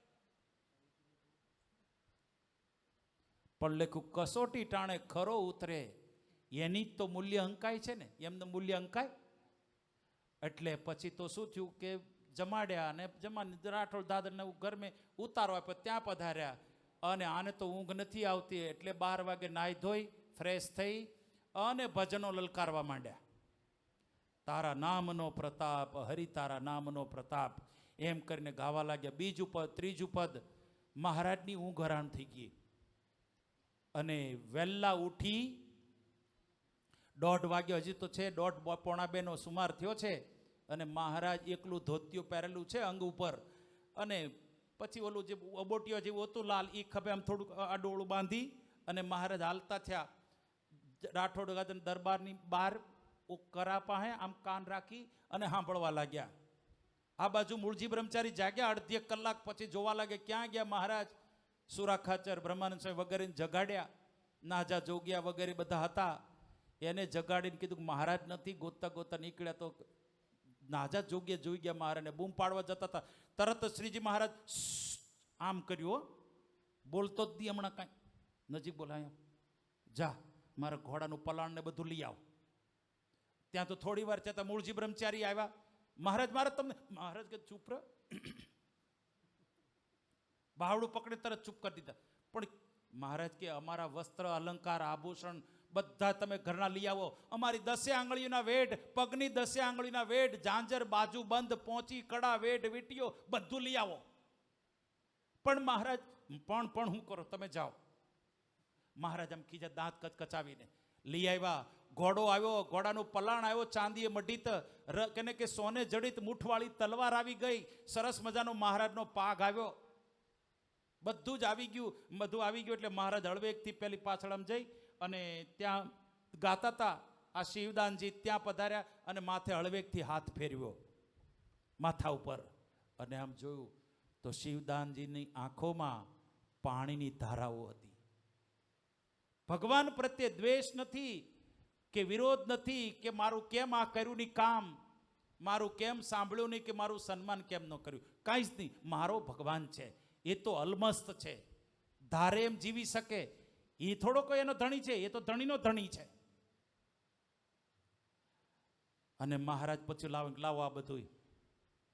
પણ લેખું કસોટી ટાણે ખરો ઉતરે એની જ તો મૂલ્ય અંકાય છે ને એમને મૂલ્ય અંકાય એટલે પછી તો શું થયું કે જમાડ્યા અને રાઠોડ દાદરને ઘરમે ઉતારો આપ્યો ત્યાં પધાર્યા અને આને તો ઊંઘ નથી આવતી એટલે 12 વાગે નાહી ધોઈ ફ્રેશ થઈ અને ભજનો લલકારવા માંડ્યા તારા નામનો પ્રતાપ હરિ તારા નામનો પ્રતાપ એમ કરીને ગાવા લાગ્યા બીજું પદ ત્રીજું પદ મહારાજની ઊંઘ હરામ થઈ ગઈ અને વહેલા ઉઠી 1:30 વાગ્યો, હજી તો છે 1:30 પોણા 2નો સુમાર થયો છે, અને મહારાજ એકલું ધોતિયું પહેરેલું છે અંગ ઉપર, અને પછી ઓલું જે અબોટીઓ જેવું હતું લાલ, એ ખભે આમ થોડુંક આડોળું બાંધી અને મહારાજ હાલતા થયા રાઠોડ ગાદન દરબારની બહાર કરા પાસે આમ કાન રાખી અને સાંભળવા લાગ્યા. આ બાજુ મૂળજી બ્રહ્મચારી જાગ્યા, અડધી કલાક પછી જોવા લાગે ક્યાં ગયા મહારાજ. સુરાખાચર, બ્રહ્માનંદ સ્વામી વગેરેને જગાડ્યા, નાજા જોગ્યા વગેરે બધા હતા, એને જગાડીને કીધું કે મહારાજ નથી. ગોતતા ગોતતા નીકળ્યા તો નાજા જોગ્યા જોઈ ગયા મહારાજને, બૂમ પાડવા જતા હતા. તરત શ્રીજી મહારાજ આમ કર્યું, બોલતો જ દી હમણાં કાંઈ, નજીક બોલાયો, જા મારા ઘોડાનું પલાણ ને બધું લઈ આવ. ત્યાં તો થોડી વાર જતા મૂળજી બ્રહ્મચારી આવ્યા. મહારાજ મહારાજ તમને, મહારાજ કે ચૂપ રહો, બાવડું પકડી તરત ચૂપ કરી દીધા. પણ મહારાજ કે અમારા વસ્ત્ર અલંકાર આભૂષણ બધા તમે ઘરના લઈ આવો, અમારી 10 આંગળીઓના વેઢ, પગની 10 આંગળીના વેઢ, ઝાંઝર, બાજુ બંધ, પોંચી, કડા, વેઢ, વીટીઓ બધું લઈ આવો. પણ મહારાજ પણ શું કરો, તમે જાઓ. મહારાજ આમ ખીજા દાંત કચકચાવીને લઈ આવ્યા. ઘોડો આવ્યો, ઘોડાનું પલાણ આવ્યો, ચાંદીએ મઢિત કેને કે સોને જડિત મૂઠવાળી તલવાર આવી ગઈ, સરસ મજાનો મહારાજનો પાઘ આવ્યો, બધું જ આવી ગયું. બધું આવી ગયું એટલે મહારાજ હળવેકથી પેલી પાછળ આમ જઈ અને ત્યાં ગાતા હતા આ શિવદાનજી, ત્યાં પધાર્યા અને માથે હળવેકથી હાથ ફેરવ્યો માથા ઉપર, અને આમ જોયું તો શિવદાનજીની આંખોમાં પાણીની ધારાઓ હતી. ભગવાન પ્રત્યે દ્વેષ નથી કે વિરોધ નથી કે મારું કેમ આ કર્યું નહીં કામ, મારું કેમ સાંભળ્યું નહીં, કે મારું સન્માન કેમ ન કર્યું, કાંઈ જ નહીં. મારો ભગવાન છે, એ તો અલમસ્ત છે, ધારે એમ જીવી શકે. એ થોડો કોઈ એનો ધણી છે, એ તો ધણીનો ધણી છે. અને મહારાજ પછી લાવો આ બધું.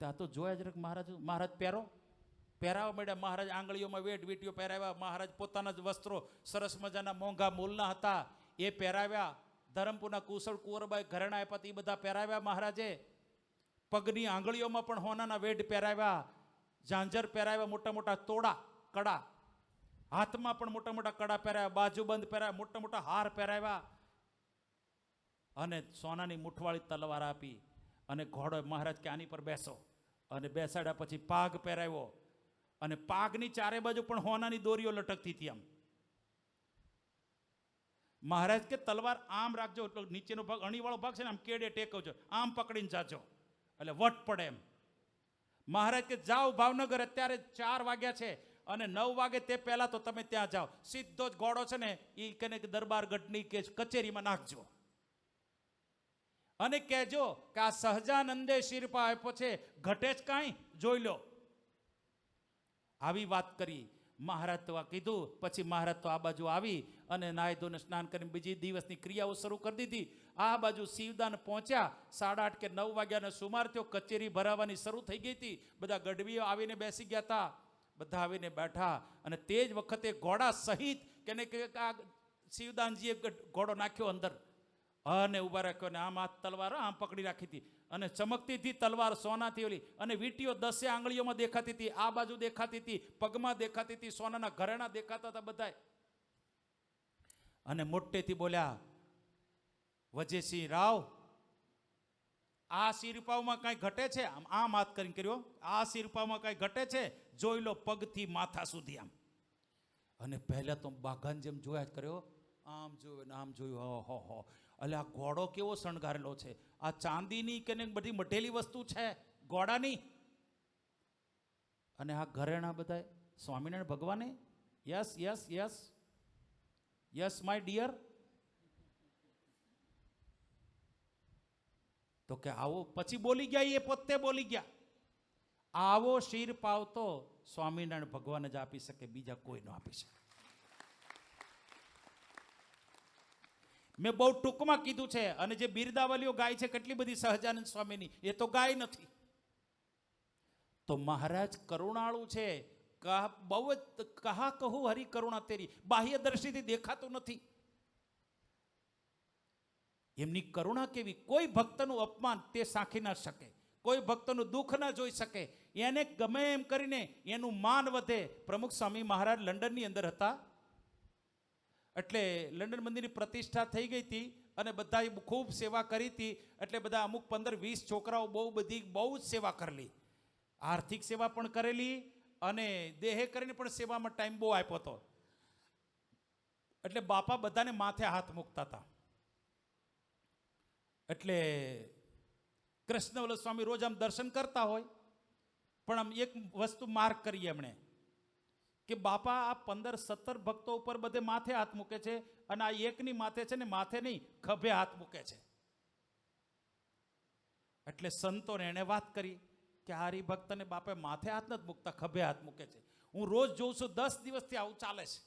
ત્યાં તો જોયા જ મહારાજ પહેરાવા મળ્યા. મહારાજ આંગળીઓમાં વેટ વીટીઓ પહેરાવ્યા. મહારાજ પોતાના જ વસ્ત્રો સરસ મજાના મોંઘા મૂલના હતા એ પહેરાવ્યા. ધરમપુરના કુશળ કુંવરબાઈ ઘરેણા આપ્યા એ બધા પહેરાવ્યા મહારાજે. પગની આંગળીઓમાં પણ હોનાના વેઢ પહેરાવ્યા, ઝાંઝર પહેરાવ્યા, મોટા મોટા તોડા કડા, હાથમાં પણ મોટા મોટા કડા પહેરાવ્યા, બાજુબંધ પહેરાવ્યા, મોટા મોટા હાર પહેરાવ્યા, અને સોનાની મૂઠવાળી તલવાર આપી. અને ઘોડો મહારાજ કે આની પર બેસો, અને બેસાડ્યા પછી પાઘ પહેરાવ્યો, અને પાઘની ચારે બાજુ પણ હોનાની દોરીઓ લટકતી હતી. આમ મહારાજ કે તલવાર આમ રાખજો, નીચેનો ભાગ અણીવાળો ભાગ છે ને આમ કેડે ટેકવજો, આમ પકડીને જાજો એટલે વટ પડે એમ. મહારાજ કે જાઓ ભાવનગર, અત્યારે 4 વાગ્યા છે અને 9 વાગે તે પહેલા તો તમે ત્યાં જાઓ, સીધો જ ઘોડો છે ને એ કને દરબારગઢની કે કચેરીમાં નાખજો, અને કહેજો કે આ સહજાનંદે શિરપા આપ્યો છે, ઘટે જ કાંઈ જોઈ લો. આવી વાત કરી મહારાજ. તો આ કીધું પછી મહારાજ તો આ બાજુ આવી અને નાહી ધોઈને સ્નાન કરીને બીજી દિવસની ક્રિયાઓ શરૂ કરી દીધી. આ બાજુ શિવદાન પહોંચ્યા, 8:30 કે 9 વાગ્યાનો સુમાર થયો. કચેરી ભરાવાની શરૂ થઈ ગઈ હતી. બધા ગઢવીઓ આવીને બેસી ગયા હતા. બધા આવીને બેઠા, અને તે જ વખતે ઘોડા સહિત કેને કે આ શિવદાનજીએ ઘોડો નાખ્યો અંદર અને ઊભા રાખ્યો, અને આમ હાથ તલવાર આમ પકડી રાખી હતી, અને ચમકતી હતી તલવાર સોનાથી ઓલી, અને વીંટીઓ 10 આંગળીઓમાં દેખાતી હતી, આ બાજુ દેખાતી હતી, પગમાં દેખાતી હતી, સોનાના ઘરેણા દેખાતા હતા બધાય. અને મોટેથી બોલ્યા, વજેસિંહ રાવ, આ શિરપાવમાં કાંઈ ઘટે છે? આમ હાથ કરીને કર્યો, આ શિરપાવમાં કાંઈ ઘટે છે? જોઈ લો પગથી માથા સુધી આમ. અને પહેલા તો બાઘાન જેમ જોયા જ કર્યો, આમ જોયું ને આમ જોયું. હો એટલે આ ઘોડો કેવો શણગારેલો છે, આ ચાંદીની કે બધી મઢેલી વસ્તુ છે ઘોડાની, અને આ ઘરેણા બધા સ્વામિનારાયણ ભગવાને. Yes yes yes yes my dear. તો કે આવો, પછી બોલી ગયા, એ પોતે બોલી ગયા, આવો શિર પાવતો સ્વામિનારાયણ ભગવાન જ આપી શકે, બીજા કોઈ ન આપી શકે. મેં બહુ ટૂંકમાં કીધું છે, અને જે બિરદાવલીઓ ગાય છે કેટલી બધી સહજાનંદ સ્વામીની, એ તો ગાય નથી. તો મહારાજ કરુણાળુ છે, બહુ જ કહા કહું હરી કરુણા તેરી, બાહ્ય દ્રષ્ટિથી દેખાતું નથી. એમની કરુણા કેવી, કોઈ ભક્તનું અપમાન તે સાંખી ના શકે, કોઈ ભક્તનું દુઃખ ના જોઈ શકે, એને ગમે એમ કરીને એનું માન વધે. પ્રમુખ સ્વામી મહારાજ લંડનની અંદર હતા, એટલે લંડન મંદિરની પ્રતિષ્ઠા થઈ ગઈ હતી, અને બધાએ ખૂબ સેવા કરી હતી. એટલે બધા અમુક 15-20 છોકરાઓ બહુ જ સેવા કરેલી, આર્થિક સેવા પણ કરેલી અને દેહે કરીને પણ સેવામાં ટાઈમ બહુ આપ્યો હતો. એટલે બાપા બધાને માથે હાથ મૂકતા હતા. એટલે કૃષ્ણવલ્લભ સ્વામી રોજ આમ દર્શન કરતા હોય, પણ આમ એક વસ્તુ માર્ક કરીએ એમણે કે બાપા આ 15-17 ભક્તો ઉપર બધે માથે હાથ મૂકે છે અને આ એકની માથે છે ને, માથે નહીં ખભે હાથ મૂકે છે. એટલે સંતોને એણે વાત કરી કે આ હરિભક્તને બાપે માથે હાથ નથી મૂકતા, ખભે હાથ મૂકે છે. હું રોજ જોઉં છું, 10 દિવસથી આવું ચાલે છે.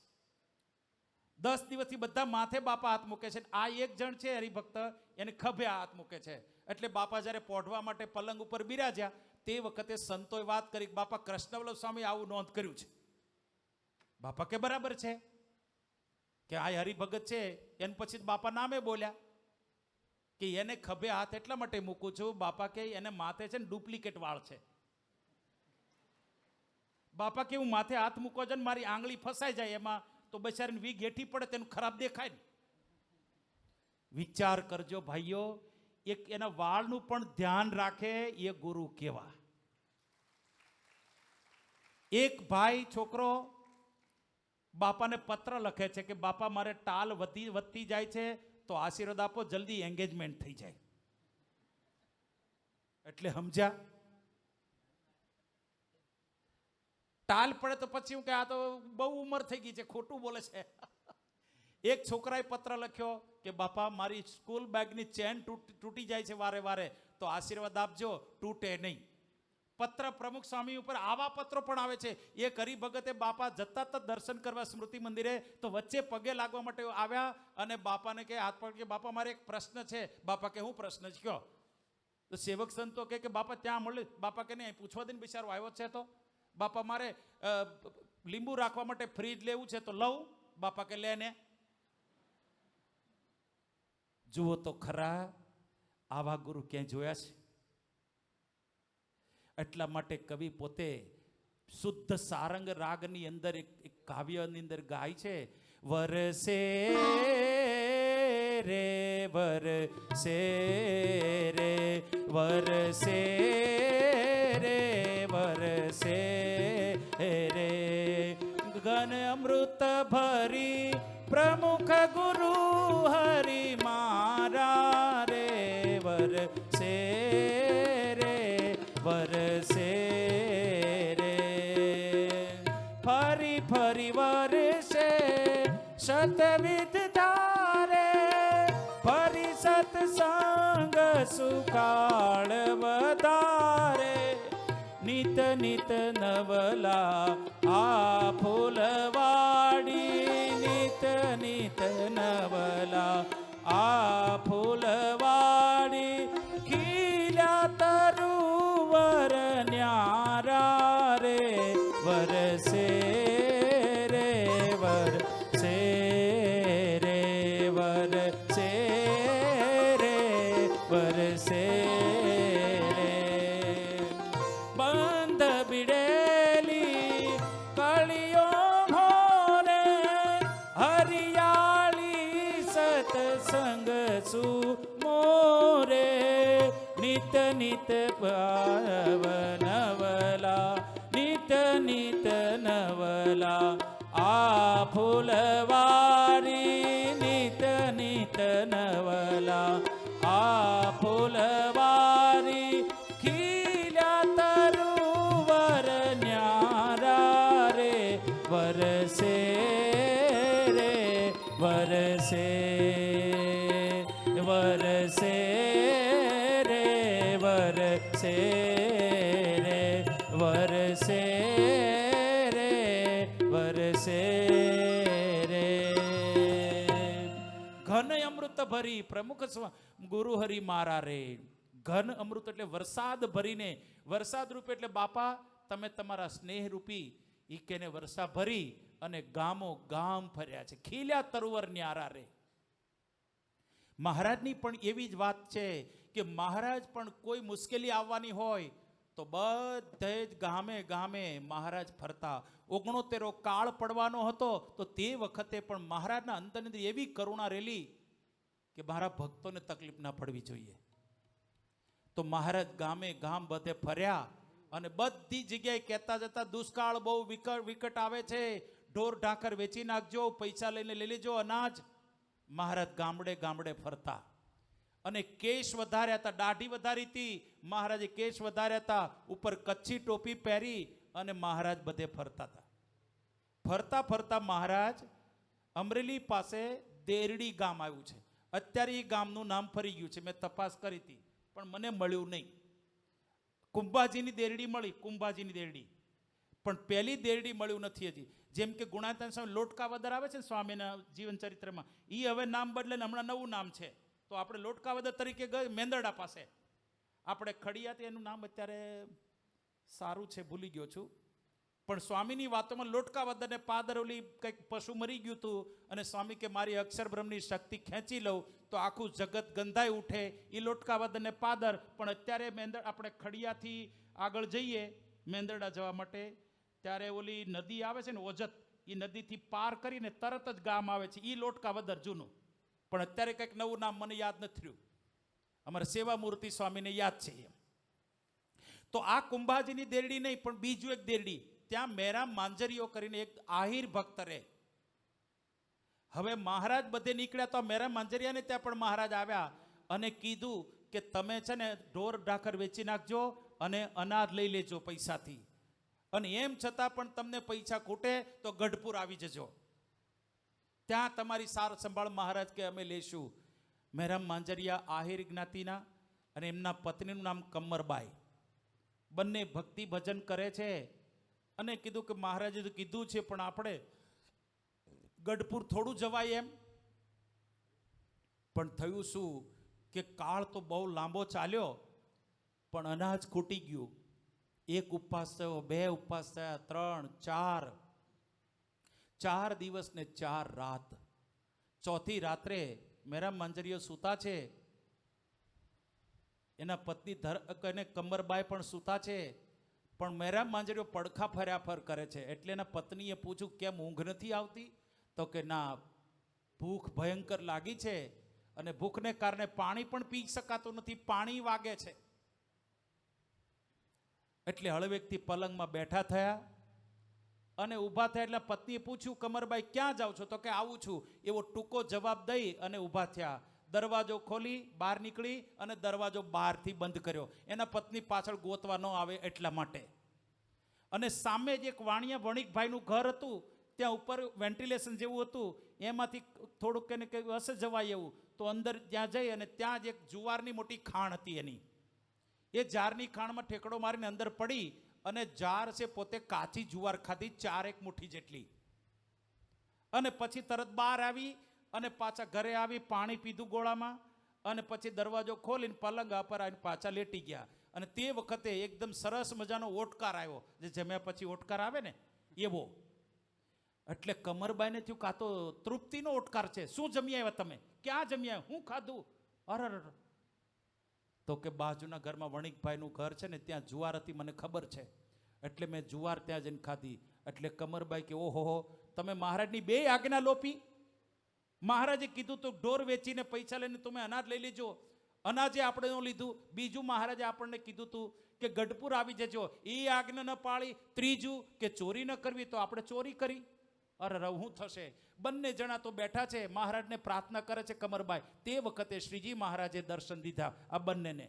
10 દિવસથી બધા માથે બાપા હાથ મૂકે છે. આ એક જણ છે હરિભક્ત, એને ખભે હાથ મૂકે છે. એટલે બાપા જ્યારે પોઢવા માટે પલંગ ઉપર બિરાજ્યા તે વખતે સંતોએ વાત કરી કે બાપા કૃષ્ણવલ્લભ સ્વામી આવું નોંધ કર્યું છે. બાપા કે બરાબર છે કે આ હરિભગત છે. એને પછી બાપા નામે બોલ્યા કે એને ખભે હાથ એટલા માટે મૂકું છું બાપા કે એને માથે છે ને ડુપ્લિકેટ વાળ છે. બાપા કે હું માથે હાથ મૂકો છો ને મારી આંગળી ફસાઈ જાય એમાં તો બચારીને વીગ હેઠી પડે, તેનું ખરાબ દેખાય ને. વિચાર કરજો ભાઈઓ, એક એના વાળનું પણ ધ્યાન રાખે એ ગુરુ કેવા. એક ભાઈ છોકરો બાપાને પત્ર લખે છે કે બાપા મારે ટાલ વધતી જાય છે તો આશીર્વાદ આપો, જલ્દી એંગેજમેન્ટ થઈ જાય. એટલે સમજ્યા, ટાલ પડે તો પછી હું કે આ તો બહુ ઉંમર થઈ ગઈ છે, ખોટું બોલે છે. એક છોકરાએ પત્ર લખ્યો કે બાપા મારી સ્કૂલ બેગની ચેન તૂટી જાય છે વારે વારે, તો આશીર્વાદ આપજો, તૂટે નહીં. પત્ર પ્રમુખ સ્વામી ઉપર આવા પત્રો પણ આવે છે. એક હરિભગતે બાપા જતા હતા દર્શન કરવા સ્મૃતિ મંદિરે, તો વચ્ચે પગે લાગવા માટે આવ્યા અને બાપાને કે હાથ પકડી કે બાપા મારે એક પ્રશ્ન છે. બાપા કે હું પ્રશ્ન છે કયો? તો સેવક સંતો કે બાપા ત્યાં મળે. બાપા કે નહીં, પૂછવા દે ને, બિચારો આવ્યો છે. તો બાપા મારે લીંબુ રાખવા માટે ફ્રીજ લેવું છે તો લઉં? બાપા કે લે ને. જુઓ તો ખરા, આવા ગુરુ ક્યાંય જોયા છે? એટલા માટે કવિ પોતે શુદ્ધ સારંગ રાગની અંદર એક કાવ્યની અંદર ગાય છે, વરસે રે વરસે રે વરસે રે વરસે રે ઘન અમૃત ભરી પ્રમુખ ગુરુ હરિ મારા રે વરસે રે વરસે રે ફરી ફરી વરસે શતવિધ ધારે ફરી સત્સંગ સુકાળ વધારે નિત નિત નવલા આ ફૂલવાડી નિત નિત નવલા આ ફૂલવાડી ખીલ્યા તરુવર ન્યારા રે વરસે રે વરસે રે વરસે રે વરસે રે બંધ બિડેલી કળીઓ ભોરે હરિયાળી સત્સંગ સુમોરે નિત નિત નવલા નિત નિત નવલા આ ફૂલવારી નિત નિત નવલા આ ફૂલવારી ખીલ્યા તરુવર ન્યારા રે વરસે રે વરસે વરસે રે વરસે રે વરસે રે વરસે રે ઘન અમૃત ભરી પ્રમુખ ગુરુ હરિ મારા રે. ઘન અમૃત એટલે વરસાદ ભરીને, વરસાદ રૂપે એટલે બાપા તમે તમારા સ્નેહ રૂપી ઈકેને વર્ષા ભરી અને ગામો ગામ ફર્યા છે, ખીલ્યા તરુવર ન્યારા રે. મહારાજની પણ એવી જ વાત છે કે મહારાજ પણ કોઈ મુશ્કેલી આવવાની હોય તો બધે જ ગામે ગામે મહારાજ ફરતા. 69 કાળ પડવાનો હતો તો તે વખતે પણ મહારાજના અંતરની અંદર એવી કરુણા રેલી કે મારા ભક્તોને તકલીફ ના પડવી જોઈએ. તો મહારાજ ગામે ગામ બધે ફર્યા અને બધી જગ્યાએ કહેતા જતા દુષ્કાળ બહુ વિકટ આવે છે, ઢોર ઢાંકર વેચી નાખજો, પૈસા લઈને લઈ લેજો અનાજ. મહારાજ ગામડે ગામડે ફરતા અને કેશ વધાર્યા હતા, દાઢી વધારી હતી, મહારાજે કેશ વધાર્યા હતા, ઉપર કચ્છી ટોપી પહેરી અને મહારાજ બધે ફરતા હતા. ફરતા ફરતા મહારાજ અમરેલી પાસે દેરડી ગામ આવ્યું છે. અત્યારે એ ગામનું નામ ફરી ગયું છે, મેં તપાસ કરી હતી પણ મને મળ્યું નહીં. કુંભાજીની દેરડી મળી, કુંભાજીની દેરડી, પણ પહેલી દેરડી મળ્યું નથી હજી. જેમ કે ગુણાતીતાન સ્વામી લોટકાવદર આવે છે ને સ્વામીના જીવન ચરિત્રમાં, એ હવે નામ બદલે હમણાં નવું નામ છે. તો આપણે લોટકાવદર તરીકે મેંદરડા પાસે આપણે ખડિયાથી, એનું નામ અત્યારે સારું છે ભૂલી ગયો છું, પણ સ્વામીની વાતોમાં લોટકાવદરને પાદર ઓલી કંઈક પશુ મરી ગયું હતું અને સ્વામી કે મારી અક્ષર બ્રહ્મની શક્તિ ખેંચી લઉં તો આખું જગત ગંધાઈ ઉઠે, એ લોટકાવદરને પાદર. પણ અત્યારે આપણે ખડિયાથી આગળ જઈએ મેંદરડા જવા માટે, ત્યારે ઓલી નદી આવે છે ને ઓજત, એ નદીથી પાર કરીને તરત જ ગામ આવે છે, એ લોટકાવદર જૂનું. પણ અત્યારે કંઈક નવું નામ મને યાદ નથી રહ્યું, અમારા સેવામૂર્તિ સ્વામીને યાદ છે એમ. તો આ કુંભાજીની દેરડી નહીં પણ બીજું એક દેરડી, ત્યાં મેરામ માંજરીઓ કરીને એક આહિર ભક્ત રહે. હવે મહારાજ બધે નીકળ્યા તો મેરામ માંજરિયાને ત્યાં પણ મહારાજ આવ્યા અને કીધું કે તમે છે ને ઢોર ઢાકર વેચી નાખજો અને અનાજ લઈ લેજો પૈસાથી, અને એમ છતાં પણ તમને પૈસા ખૂટે તો ગઢપુર આવી જજો, ત્યાં તમારી સાર સંભાળ મહારાજ કે અમે લેશું. મેરામ માંજરિયા આહિર જ્ઞાતિના અને એમના પત્નીનું નામ કમરબાઈ, બંને ભક્તિ ભજન કરે છે. અને કીધું કે મહારાજે તો કીધું છે પણ આપણે ગઢપુર થોડું જવાય એમ. પણ થયું શું કે કાળ તો બહુ લાંબો ચાલ્યો પણ અનાજ ખૂટી ગયું. એક ઉપવાસ થયો, બે ઉપવાસ થયા, 3, 4 દિવસ ને 4 રાત. ચોથી રાત્રે મેરામ માંજરીઓ સૂતા છે, એના પત્ની કમરબાઈ પણ સૂતા છે, પણ મેરામ માંજરીઓ પડખા ફર્યા ફર કરે છે. એટલે એના પત્નીએ પૂછ્યું કેમ ઊંઘ નથી આવતી? તો કે ના, ભૂખ ભયંકર લાગી છે અને ભૂખને કારણે પાણી પણ પી શકાતું નથી, પાણી વાગે છે. એટલે હળવેકથી પલંગમાં બેઠા થયા અને ઊભા થયા. એટલે પત્નીએ પૂછ્યું કમરબાઈ ક્યાં જાઓ છો? તો કે આવું છું, એવો ટૂંકો જવાબ દઈ અને ઊભા થયા. દરવાજો ખોલી બહાર નીકળી અને દરવાજો બહારથી બંધ કર્યો, એના પત્ની પાછળ ગોતવા ન આવે એટલા માટે. અને સામે જ એક વાણિયા વણિકભાઈનું ઘર હતું, ત્યાં ઉપર વેન્ટિલેશન જેવું હતું, એમાંથી થોડુંક એને હશે જવાય એવું, તો અંદર ત્યાં જઈ અને ત્યાં જ એક જુવારની મોટી ખાણ હતી એની. એ જારની ખાણમાં ઠેકડો મારીને અંદર પડી અને જાર છે પોતે કાચી જુવાર ખાધી 4 મુઠ્ઠી જેટલી, અને પછી તરત બહાર આવી અને પાછા ઘરે આવી પાણી પીધું ગોળામાં, અને પછી દરવાજો ખોલીને પલંગ પર આવીને પાછા લેટી ગયા. અને તે વખતે એકદમ સરસ મજાનો ઓટકાર આવ્યો, જે જમ્યા પછી ઓટકાર આવે ને એવો. એટલે કમરબાઈને થયું કાં તો તૃપ્તિનો ઓટકાર છે. શું જમી આવ્યા તમે? ક્યાં જમી આવ્યા? હું ખાધું? અરર. તો કે બાજુના ઘરમાં વણિકભાઈનું ઘર છે ને ત્યાં જુવાર હતી, મને ખબર છે, એટલે મેં જુવાર ત્યાં જઈને ખાધી. એટલે કમરબાઈ કે ઓહો, તમે મહારાજની 2 આજ્ઞા લોપી. મહારાજે કીધું તો ઢોર વેચીને પૈસા લઈને તમે અનાજ લઈ લેજો, અનાજે આપણે ન લીધું. બીજું મહારાજે આપણને કીધું હતું કે ગઢપુર આવી જજો, એ આજ્ઞા ન પાળી. ત્રીજું કે ચોરી ન કરવી, તો આપણે ચોરી કરી. અરે શું થશે? બંને જણા તો બેઠા છે, મહારાજને પ્રાર્થના કરે છે કમરબાઈ. તે વખતે શ્રીજી મહારાજે દર્શન દીધા આ બંનેને.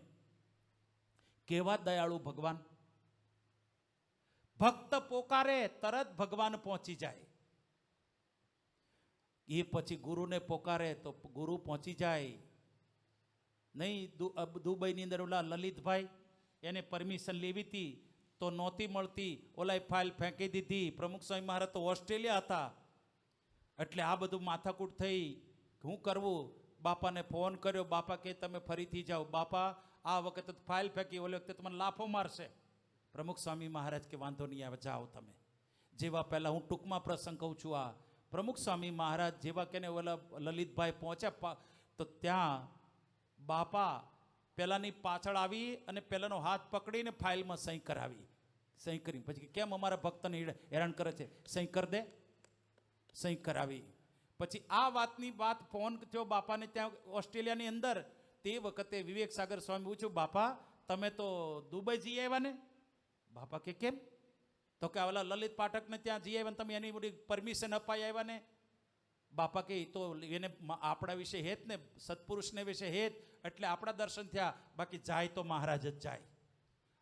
કેવા દયાળુ ભગવાન! ભક્ત પોકારે તરત ભગવાન પહોંચી જાય. એ પછી ગુરુને પોકારે તો ગુરુ પહોંચી જાય. નહીં, દુબઈની અંદર ઓલા લલિતભાઈ, એને પરમિશન લેવી હતી તો નહોતી મળતી, ઓલાએ ફાઇલ ફેંકી દીધી. પ્રમુખ સ્વામી મહારાજ તો ઓસ્ટ્રેલિયા હતા. એટલે આ બધું માથાકૂટ થઈ, શું કરવું? બાપાને ફોન કર્યો, બાપા કે તમે ફરીથી જાઓ. બાપા આ વખતે ફાઇલ ફેંકી, ઓલી વખતે તમને લાફો મારશે. પ્રમુખ સ્વામી મહારાજ કે વાંધો નહીં આવે, જાઓ તમે. જેવા પહેલાં હું ટૂંકમાં પ્રસંગ કહું છું. આ પ્રમુખ સ્વામી મહારાજ જેવા કે ઓલા લલિતભાઈ પહોંચ્યા તો ત્યાં બાપા પહેલાંની પાછળ આવી અને પહેલાંનો હાથ પકડીને ફાઇલમાં સહી કરાવી. સહી કરી પછી કેમ અમારા ભક્તને હેરાન કરે છે, સહી કરી દે. સહી કરાવી. પછી આ વાતની વાત ફોન થયો બાપાને ત્યાં ઓસ્ટ્રેલિયાની અંદર. તે વખતે વિવેક સાગર સ્વામી પૂછ્યું, બાપા તમે તો દુબઈ જઈ આવ્યા ને? બાપા કે કેમ? તો કે ઓલા લલિત પાઠકને ત્યાં જઈ આવ્યા ને તમે એની બધી પરમિશન અપાઈ આવ્યા ને? બાપા કે તો એને આપણા વિશે હેત ને, સત્પુરુષને વિશે હેત, એટલે આપણા દર્શન થયા, બાકી જાય તો મહારાજ જ જાય.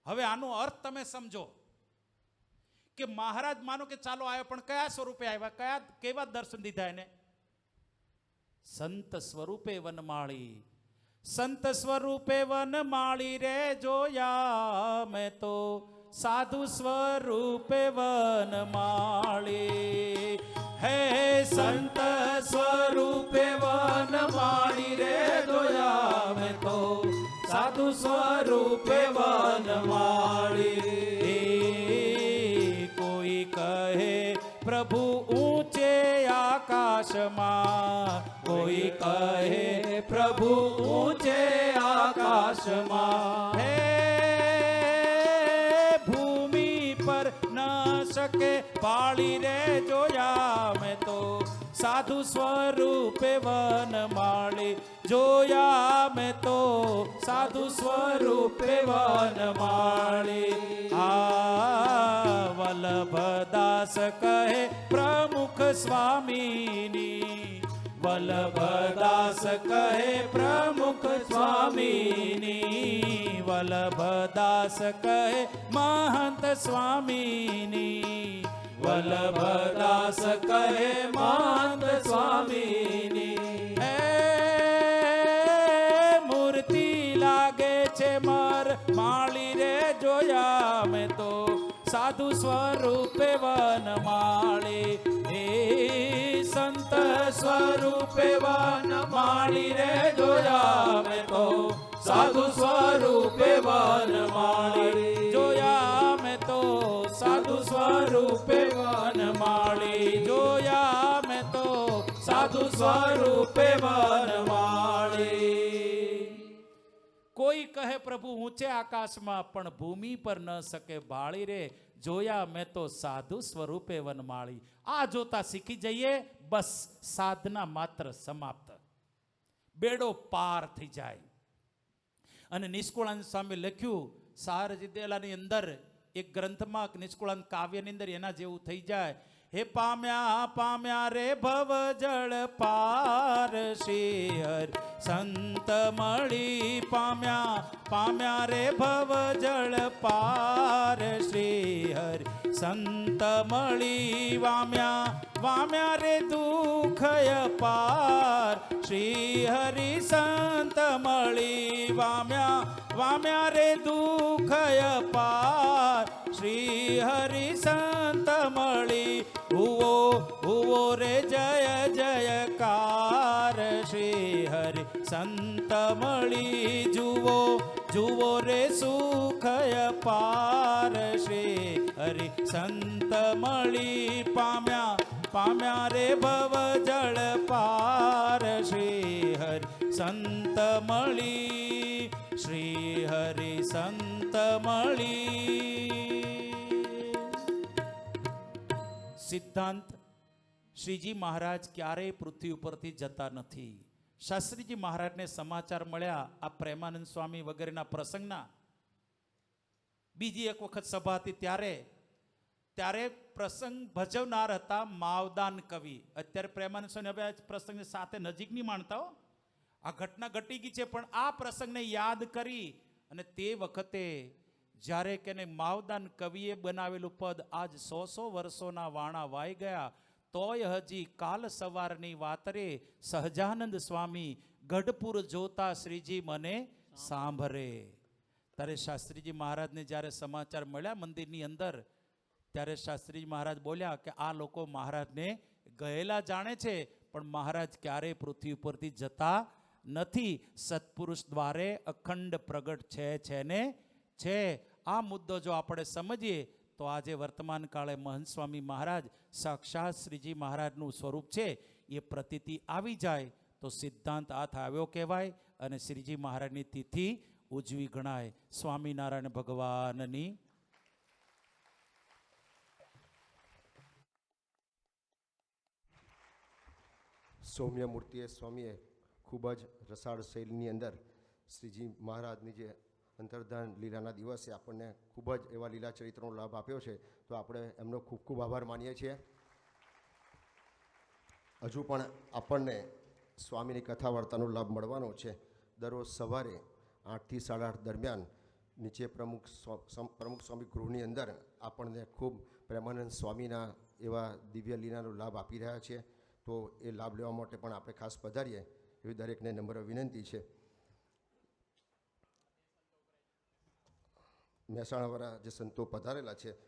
હવે આનો અર્થ તમે સમજો કે મહારાજ માનો કે ચાલો આવ્યો, પણ કયા સ્વરૂપે આવ્યા, કેવા દર્શન દીધા એને? સંત સ્વરૂપે વનમાળી, સંત સ્વરૂપે વનમાળી રે જોયા મેં તો, સાધુ સ્વરૂપે વનમાળી. હે સંત સ્વરૂપે વનમાળી રે જોયા મેં તો, સાધુ સ્વરૂપે વનમાળી. કોઈ કહે પ્રભુ ઊંચે આકાશમાં, કોઈ કહે પ્રભુ ઊંચે આકાશમાં. હે ભૂમિ પર ન શકે પાળી રે જોયા મેં તો, સાધુ સ્વરૂપે વનમાળી જોયા મેં તો, સાધુ સ્વરૂપે વનમાળી. આ વલ્લભદાસ કહે પ્રમુખ સ્વામીની, વલ્લભદાસ કહે પ્રમુખ સ્વામીની, વલ્લભદાસ કહે મહંત સ્વામીની, વલ્લભદાસ કહે મહંત સ્વામીની. હે મૂર્તિ લાગે છે મર માળી રે જોયા મેં તો, સાધુ સ્વરૂપે વનમાળી. હે સંત સ્વરૂપે વનમાળી રે જોયા મેં તો, સાધુ સ્વરૂપે વનમાળી જોયા મેં તો, સાધુ સ્વરૂપે વનમાળી જોયા મેં તો, સાધુ સ્વરૂપે વનમાળી. કોઈ કહે પ્રભુ ઊંચે આકાશમાં, પણ ભૂમિ પર ન શકે બાળી રે જોયા મેં તો, સાધુ સ્વરૂપે વનમાળી. આ જોતા શીખી જઈએ, બસ સાધના માત્ર સમાપ્ત, બેડો પાર થઈ જાય. અને નિષ્કુળાનંદ સ્વામી લખ્યું સારજીદેલાની અંદર, એક ગ્રંથમાં નિષ્કુળાનંદ કાવ્યની અંદર એના જેવું થઈ જાય. હે પામ્યા પામ્યા રે ભવ જળ પાર, શ્રી હરિ સંત મળી પામ્યા પામ્યા રે ભવ જળ પાર, શ્રી હરિ સંત મળી વામ્યા વામ્યા રે દુઃખય પાર, શ્રી હરિ સંત મળી વામ્યા વામ્યા રે દુઃખય પાર, શ્રી હરિ સંત મળી હુઓ હુઓ રે જય જયકાર, શ્રી હરિ સંત મળી જુઓ જુઓ રે સુખય પાર, શ્રી હરિ સંત મળી પામ્યા પામ્યા રે ભવ જળ પાર, શ્રી હરિ સંત મળી, શ્રી હરિ સંત મળી. સિદ્ધાંત, શ્રીજી મહારાજ ક્યારેય પૃથ્વી ઉપરથી જતા નથી. શાસ્ત્રીજી મહારાજને સમાચાર મળ્યા આ પ્રેમાનંદ સ્વામી વગેરેના પ્રસંગના. બીજી એક વખત સભા હતી ત્યારે પ્રસંગ ભજવનાર હતા માવદાન કવિ. અત્યારે પ્રેમાનંદ સ્વામી હવે પ્રસંગની સાથે નજીક નહીં માણતા હો, આ ઘટના ઘટી ગઈ છે, પણ આ પ્રસંગને યાદ કરી અને તે વખતે જ્યારે કે માવદાન કવિએ બનાવેલું પદ આજ 100 વર્ષોના વાણા વાઈ ગયા, તોય હજી કાલ સવારની વાતરે સહજાનંદ સ્વામી ગઢપુર જોતા શ્રીજી મને સાંભળે. ત્યારે શાસ્ત્રીજી મહારાજને જ્યારે સમાચાર મળ્યા મંદિરની અંદર, ત્યારે શાસ્ત્રીજી મહારાજ બોલ્યા કે આ લોકો મહારાજને ગયેલા જાણે છે, પણ મહારાજ ક્યારેય પૃથ્વી ઉપરથી જતા નથી. સત્પુરુષ દ્વારે અખંડ પ્રગટ છે ને છે. આ મુદ્દો જો આપણે સમજીએ તો આજે વર્તમાન કાળે મહંત સ્વામી મહારાજ સાક્ષાત શ્રીજી મહારાજનું સ્વરૂપ છે એ પ્રતીતિ આવી જાય તો સિદ્ધાંત હાથ આવ્યો કહેવાય અને શ્રીજી મહારાજની તિથિ ઉજવી ગણાય. સ્વામિનારાયણ ભગવાનની સૌમ્ય મૂર્તિએ સ્વામીએ ખૂબ જ રસાળ શૈલીની અંદર શ્રીજી મહારાજની જે અંતર્ધાન લીલાના દિવસે આપણને ખૂબ જ એવા લીલા ચરિત્રનો લાભ આપ્યો છે, તો આપણે એમનો ખૂબ ખૂબ આભાર માનીએ છીએ. હજુ પણ આપણને સ્વામીની કથા વાર્તાનો લાભ મળવાનો છે. દરરોજ સવારે 8 થી 8:30 દરમિયાન નીચે પ્રમુખ સ્વામી ગૃહની અંદર આપણને ખૂબ પ્રેમાનંદ સ્વામીના એવા દિવ્ય લીલાનો લાભ આપી રહ્યા છે. તો એ લાભ લેવા માટે પણ આપણે ખાસ પધારીએ એવી દરેકને નમ્ર વિનંતી છે. મહેસાણાવાળા જે સંતો પધારેલા છે